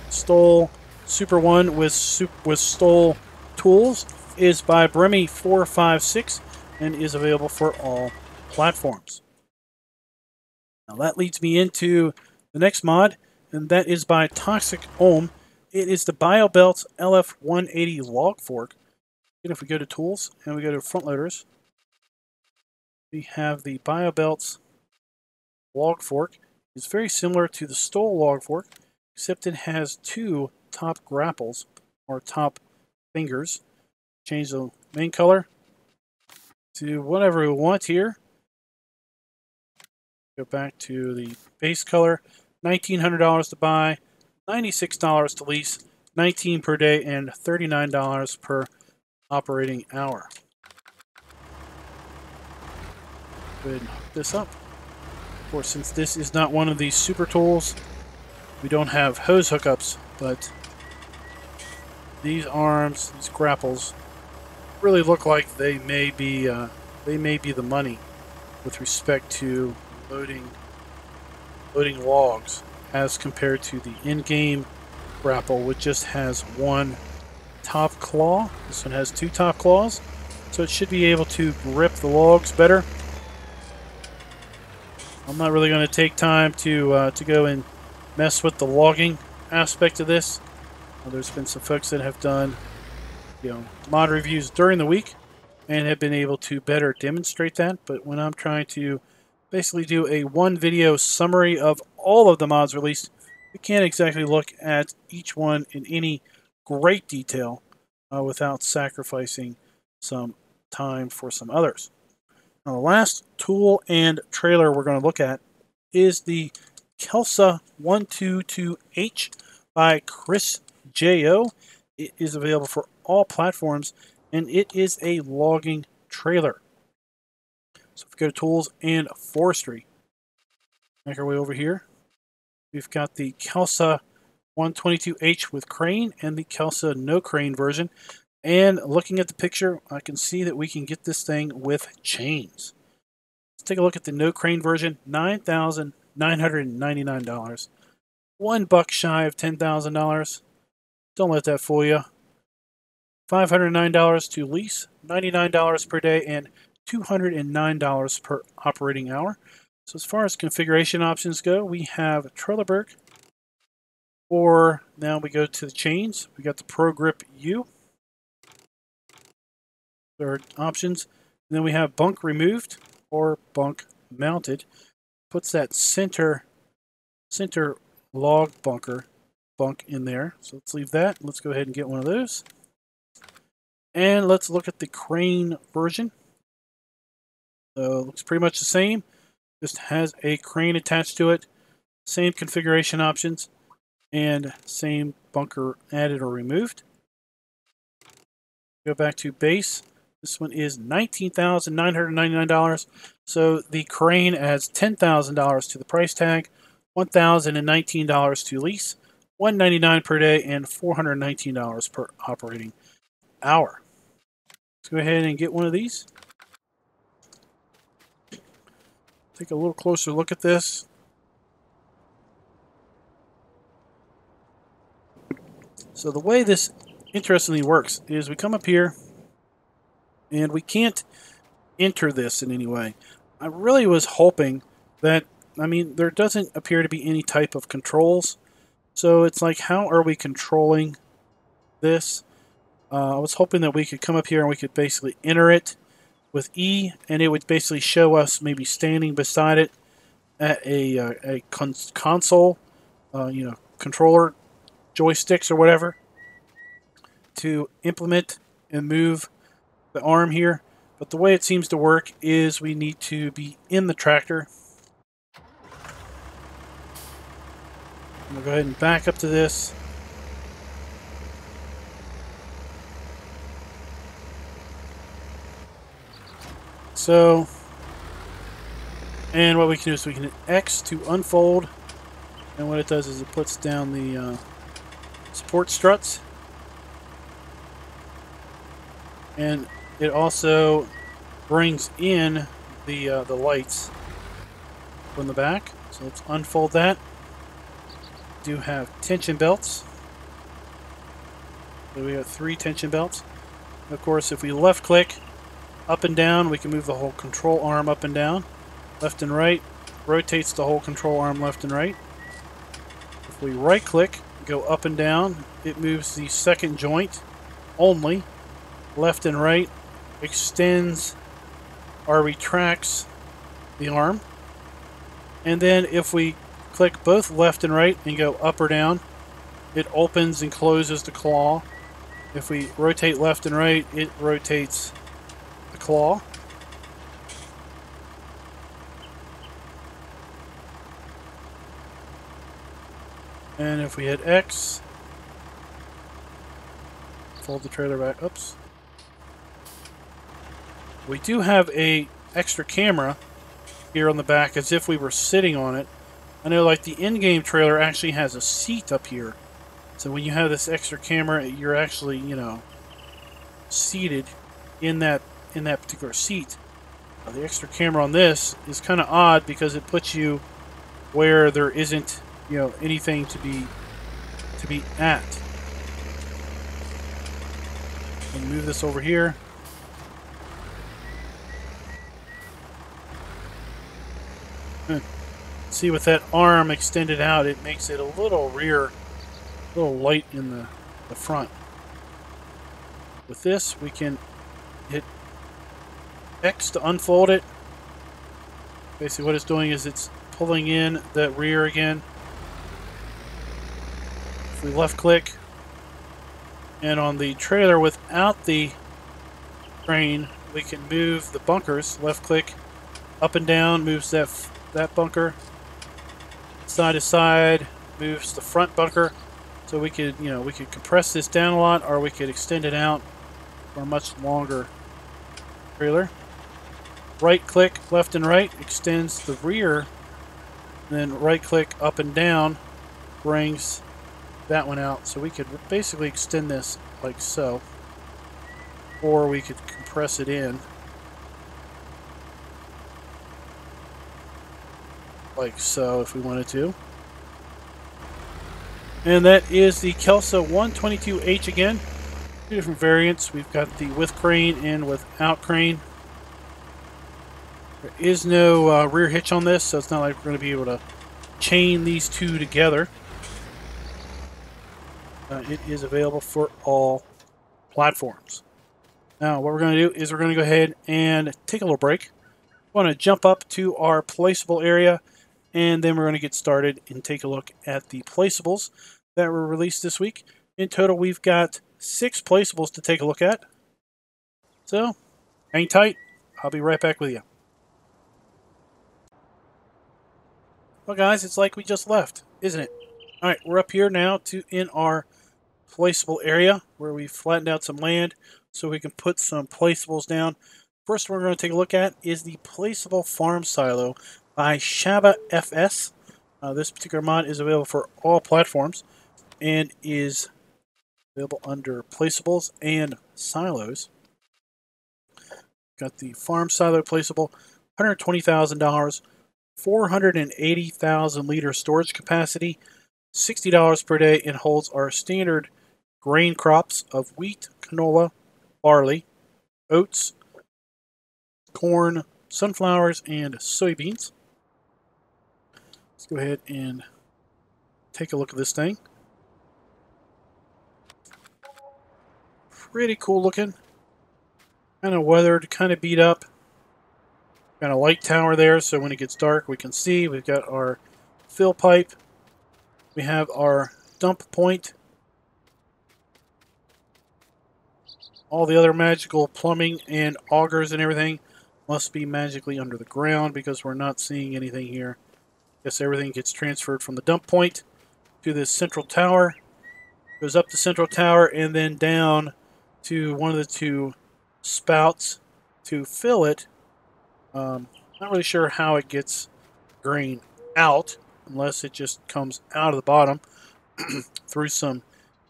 Stoll Super 1 with Stoll Tools is by Bremy456 and is available for all platforms. Now that leads me into the next mod, and that is by Toxic Ohm. It is the BioBelts LF180 log fork. And if we go to Tools and we go to Front Loaders, we have the BioBelts log fork. It's very similar to the Stoll log fork, except it has two top grapples, or top fingers. Change the main color to whatever we want here. Go back to the base color. $1,900 to buy, $96 to lease, $19 per day, and $39 per operating hour. Go ahead and hook this up. Of course, since this is not one of these super tools, we don't have hose hookups, but these arms, these grapples, really look like they may be the money with respect to loading logs, as compared to the in-game grapple, which just has one top claw. This one has two top claws, so it should be able to grip the logs better. I'm not really going to take time to go and mess with the logging aspect of this. There's been some folks that have done, mod reviews during the week and have been able to better demonstrate that. But when I'm trying to basically do a one video summary of all of the mods released, we can't exactly look at each one in any great detail without sacrificing some time for some others. Now, the last tool and trailer we're going to look at is the Kelsa 122H by Chris J.O. It is available for all platforms, and it is a logging trailer. So if we go to Tools and Forestry, make our way over here. We've got the Kelsa 122H with crane and the Kelsa no crane version. And looking at the picture, I can see that we can get this thing with chains. Let's take a look at the no crane version. $9,999. $1 shy of $10,000. Don't let that fool you. $509 to lease, $99 per day, and $209 per operating hour. So as far as configuration options go, we have Trelleborg, or now we go to the chains. We got the Pro Grip U. There are options. And then we have bunk removed or bunk mounted. Puts that center log bunk in there. So let's leave that. Let's go ahead and get one of those. And let's look at the crane version. So it looks pretty much the same. Just has a crane attached to it. Same configuration options and same bunker added or removed. Go back to base. This one is $19,999. So the crane adds $10,000 to the price tag, $1,019 to lease, $199 per day, and $419 per operating hour. Let's go ahead and get one of these. Take a little closer look at this. So the way this interestingly works is we come up here and we can't enter this in any way. I really was hoping that, I mean, there doesn't appear to be any type of controls. So it's like, how are we controlling this? I was hoping that we could come up here and we could basically enter it with E, and it would basically show us maybe standing beside it at a console, controller, joysticks or whatever, to implement and move the arm here. But the way it seems to work is we need to be in the tractor. I'm going to go ahead and back up to this. So, and what we can do is we can hit X to unfold, and what it does is it puts down the support struts, and it also brings in the lights from the back. So let's unfold that. We do have tension belts. So we have 3 tension belts. Of course, if we left click up and down, we can move the whole control arm up and down. Left and right rotates the whole control arm left and right. If we right click, go up and down, it moves the second joint only. Left and right extends or retracts the arm. And then if we click both left and right and go up or down, it opens and closes the claw. If we rotate left and right, it rotates the claw. And if we hit X, fold the trailer back. Oops. We do have a extra camera here on the back as if we were sitting on it. I know, like, the in-game trailer actually has a seat up here. So when you have this extra camera, you're actually, seated in that particular seat. The extra camera on this is kind of odd because it puts you where there isn't, anything to be at. And move this over here. See, with that arm extended out, it makes it a little light in the front. With this, we can hit X to unfold it. Basically what it's doing is it's pulling in that rear again. If we left click, and on the trailer without the crane, we can move the bunkers. Left click, up and down, moves that bunker. Side to side, moves the front bunker. So we could, we could compress this down a lot, or we could extend it out for a much longer trailer. Right click, left and right, extends the rear. Then right click, up and down, brings that one out. So we could basically extend this like so. Or we could compress it in like so if we wanted to. And that is the Kelsa 122H again. 2 different variants. We've got the with crane and without crane. There is no rear hitch on this, so it's not like we're going to be able to chain these two together. It is available for all platforms. Now, what we're going to do is we're going to go ahead and take a little break. We want to jump up to our placeable area, and then we're going to get started and take a look at the placeables that were released this week. In total, we've got 6 placeables to take a look at. So, hang tight. I'll be right back with you. Well, guys, it's like we just left, isn't it? All right, we're up here now in our placeable area where we flattened out some land so we can put some placeables down. First one we're going to take a look at is the Placeable Farm Silo by Shaba FS. This particular mod is available for all platforms and is available under Placeables and Silos. Got the Farm Silo Placeable, $120,000, 480,000 liter storage capacity, $60 per day, and holds our standard grain crops of wheat, canola, barley, oats, corn, sunflowers, and soybeans. Let's go ahead and take a look at this thing. Pretty cool looking. Kind of weathered, kind of beat up. Got a light tower there, so when it gets dark we can see. We've got our fill pipe. We have our dump point. All the other magical plumbing and augers and everything must be magically under the ground because we're not seeing anything here. Guess everything gets transferred from the dump point to this central tower. Goes up the central tower and then down to one of the two spouts to fill it. Not really sure how it gets grain out unless it just comes out of the bottom through some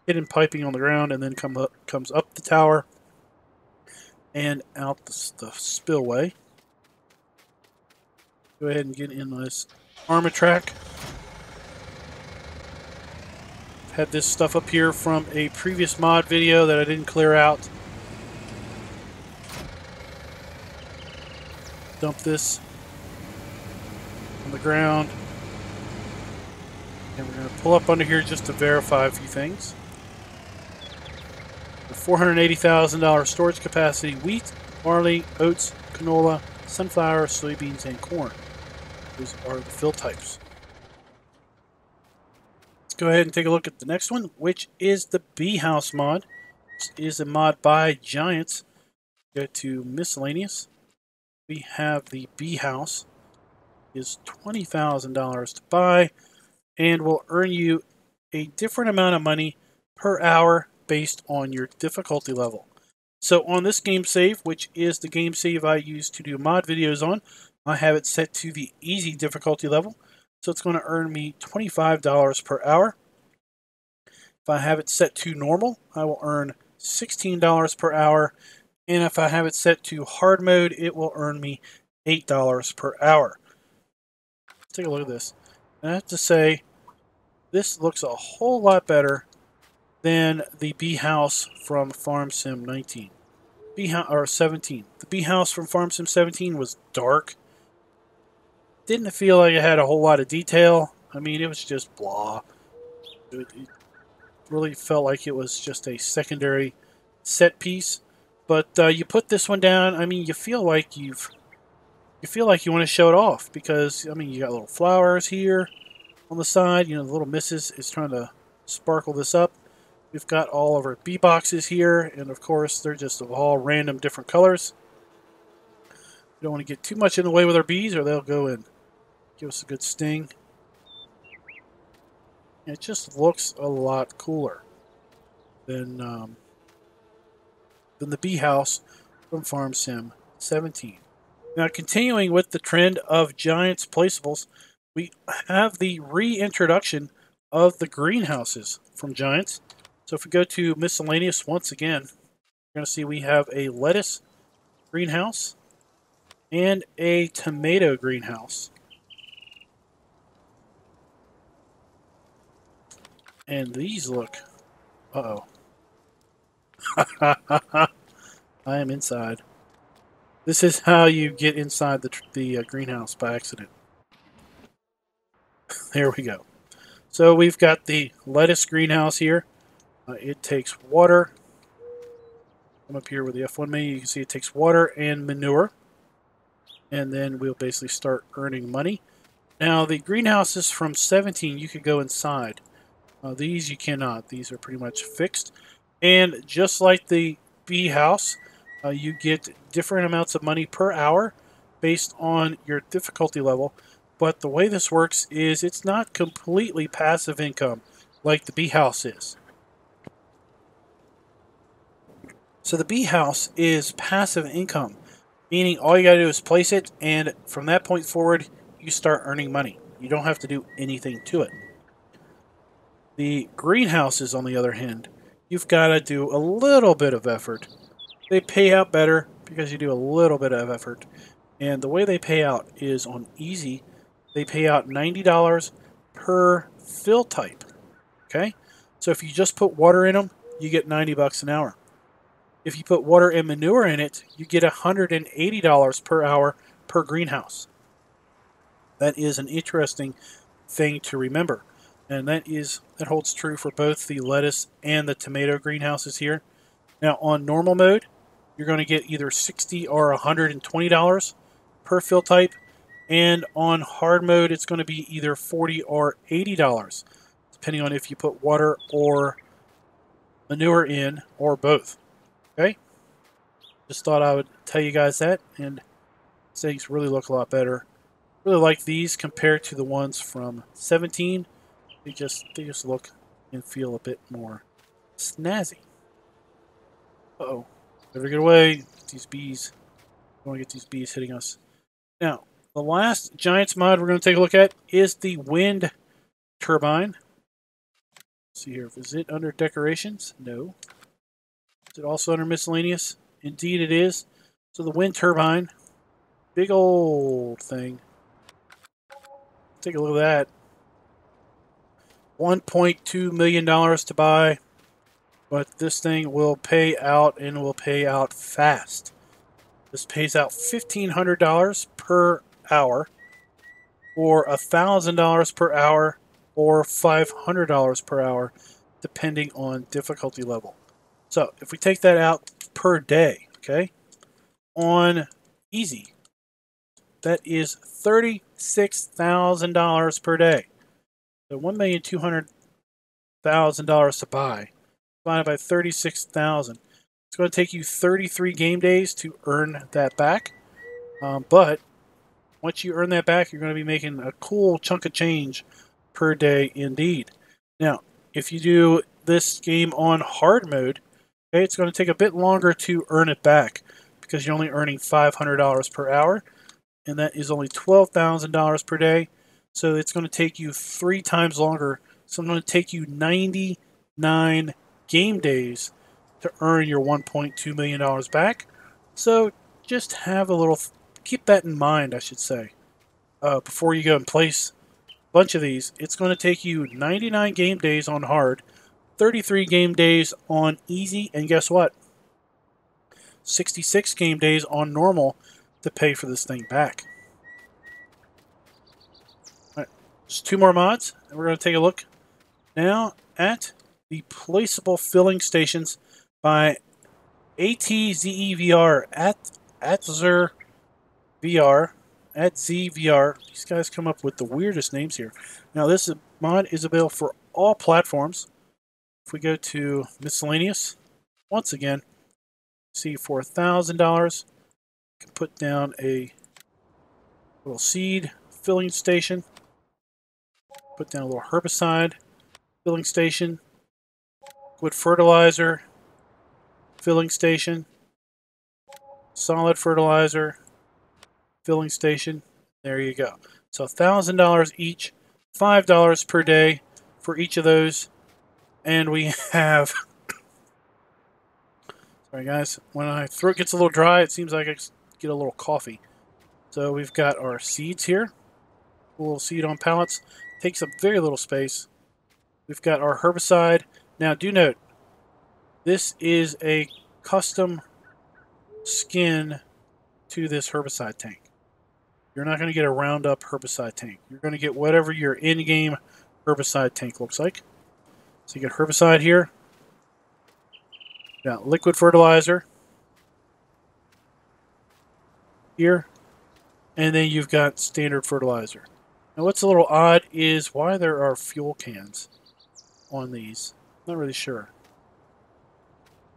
hidden piping on the ground and then comes up the tower and out the spillway. Go ahead and get in this Armatrack. Had this stuff up here from a previous mod video that I didn't clear out. Dump this on the ground. And we're going to pull up under here just to verify a few things. The $480,000 storage capacity: wheat, barley, oats, canola, sunflower, soybeans, and corn. Those are the fill types. Let's go ahead and take a look at the next one, which is the Bee House mod. This is a mod by Giants. Go to Miscellaneous. We have the Bee House. Is $20,000 to buy and will earn you a different amount of money per hour based on your difficulty level. So on this game save, which is the game save I use to do mod videos on, I have it set to the easy difficulty level. So it's going to earn me $25 per hour. If I have it set to normal, I will earn $16 per hour. And if I have it set to hard mode, it will earn me $8 per hour. Let's take a look at this. And I have to say, this looks a whole lot better than the Bee House from Farm Sim 19. Or 17. The Bee House from Farm Sim 17 was dark. Didn't feel like it had a whole lot of detail. I mean, it was just blah. It really felt like it was just a secondary set piece. But you put this one down, I mean, you feel like you want to show it off because, I mean, you got little flowers here on the side. You know, the little missus is trying to sparkle this up. We've got all of our bee boxes here, and of course, they're just of all random different colors. We don't want to get too much in the way with our bees, or they'll go and give us a good sting. And it just looks a lot cooler than the Bee House from Farm Sim 17. Now, continuing with the trend of Giants placeables, we have the reintroduction of the greenhouses from Giants. So if we go to Miscellaneous once again, you're going to see we have a lettuce greenhouse and a tomato greenhouse. And these look... Uh-oh. I am inside. This is how you get inside the greenhouse by accident. There we go. So we've got the lettuce greenhouse here. It takes water. Come up here with the F1 menu. You can see it takes water and manure. And then we'll basically start earning money. Now the greenhouses from 17, you could go inside. These you cannot. These are pretty much fixed. And just like the Bee House, you get different amounts of money per hour based on your difficulty level. But the way this works is it's not completely passive income like the bee house is. So the bee house is passive income, meaning all you got to do is place it, and from that point forward, you start earning money. You don't have to do anything to it. The greenhouses, on the other hand, you've got to do a little bit of effort. They pay out better because you do a little bit of effort. And the way they pay out is on easy. They pay out $90 per fill type. Okay? So if you just put water in them, you get $90 an hour. If you put water and manure in it, you get $180 per hour per greenhouse. That is an interesting thing to remember. And that holds true for both the lettuce and the tomato greenhouses here. Now on normal mode, you're going to get either $60 or $120 per fill type. And on hard mode, it's going to be either $40 or $80, depending on if you put water or manure in or both. Okay? Just thought I would tell you guys that, and things really look a lot better. Really like these compared to the ones from 17. They just look and feel a bit more snazzy. Uh-oh. Better get away. Get these bees. I want to get these bees hitting us. Now, the last Giants mod we're going to take a look at is the wind turbine. Let's see here. Is it under decorations? No. Is it also under miscellaneous? Indeed it is. So the wind turbine, big old thing. Take a look at that. $1.2 million to buy. But this thing will pay out and will pay out fast. This pays out $1,500 per hour, or $1,000 per hour, or $500 per hour, depending on difficulty level. So if we take that out per day, okay, on easy, that is $36,000 per day. So $1,200,000 to buy, divided by 36,000. It's going to take you 33 game days to earn that back. But once you earn that back, you're going to be making a cool chunk of change per day indeed. Now, if you do this game on hard mode, okay, it's going to take a bit longer to earn it back because you're only earning $500 per hour, and that is only $12,000 per day. So it's going to take you 3 times longer. So it's going to take you 99 game days to earn your $1.2 million back. So just have a little, keep that in mind, I should say, before you go and place a bunch of these. It's going to take you 99 game days on hard, 33 game days on easy, and guess what? 66 game days on normal to pay for this thing back. All right, just 2 more mods, and we're going to take a look now at the placeable filling stations by ATZEVR @ZVR. These guys come up with the weirdest names here. Now this mod is available for all platforms. If we go to miscellaneous, once again, see for $1,000, you can put down a little seed filling station, put down a little herbicide filling station, liquid fertilizer filling station, solid fertilizer filling station. There you go. So $1,000 each, $5 per day for each of those. And we have, sorry guys, when my throat gets a little dry, it seems like I get a little coffee. So we've got our seeds here, a little seed on pallets, takes up very little space. We've got our herbicide. Now do note, this is a custom skin to this herbicide tank. You're not going to get a Roundup herbicide tank. You're going to get whatever your in-game herbicide tank looks like. So you get herbicide here. Got liquid fertilizer here. And then you've got standard fertilizer. Now what's a little odd is why there are fuel cans on these. Not really sure.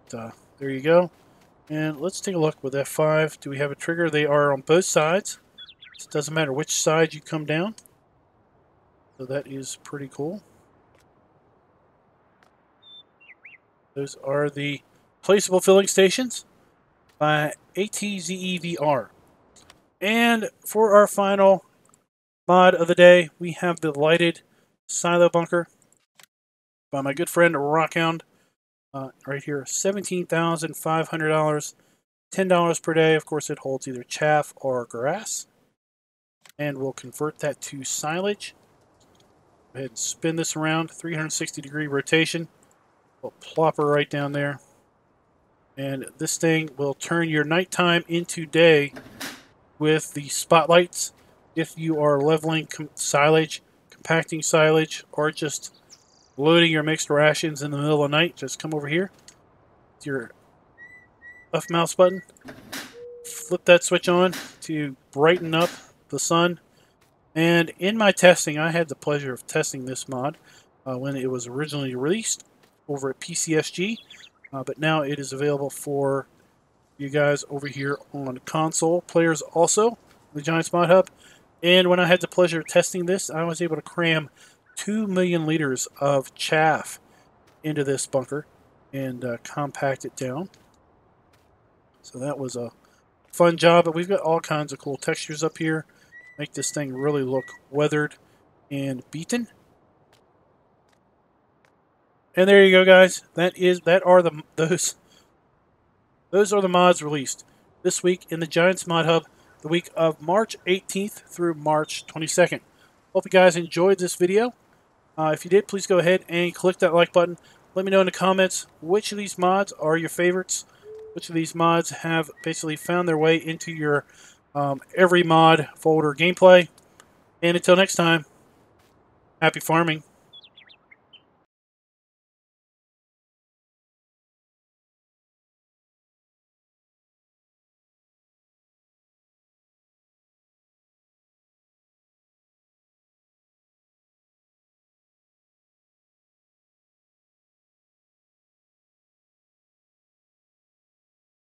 But, there you go. And let's take a look with F5. Do we have a trigger? They are on both sides. It doesn't matter which side you come down. So that is pretty cool. Those are the placeable filling stations by ATZEVR. And for our final mod of the day, we have the lighted silo bunker by my good friend Rockhound. Right here, $17,500, $10 per day. Of course, it holds either chaff or grass. And we'll convert that to silage. Go ahead and spin this around, 360-degree rotation. We'll plop her right down there. And this thing will turn your nighttime into day with the spotlights. If you are leveling silage, compacting silage, or just loading your mixed rations in the middle of the night, just come over here with your left mouse button. Flip that switch on to brighten up the sun. And in my testing, I had the pleasure of testing this mod when it was originally released over at PCSG, but now it is available for you guys over here on console players also, the Giants Mod Hub. And when I had the pleasure of testing this, I was able to cram 2 million liters of chaff into this bunker and compact it down. So that was a fun job, but we've got all kinds of cool textures up here. Make this thing really look weathered and beaten. And there you go, guys. Those are the mods released this week in the Giants Mod Hub, the week of March 18th through March 22nd. Hope you guys enjoyed this video. If you did, please go ahead and click that like button. Let me know in the comments which of these mods are your favorites. Which of these mods have basically found their way into your every mod folder gameplay. And until next time, happy farming.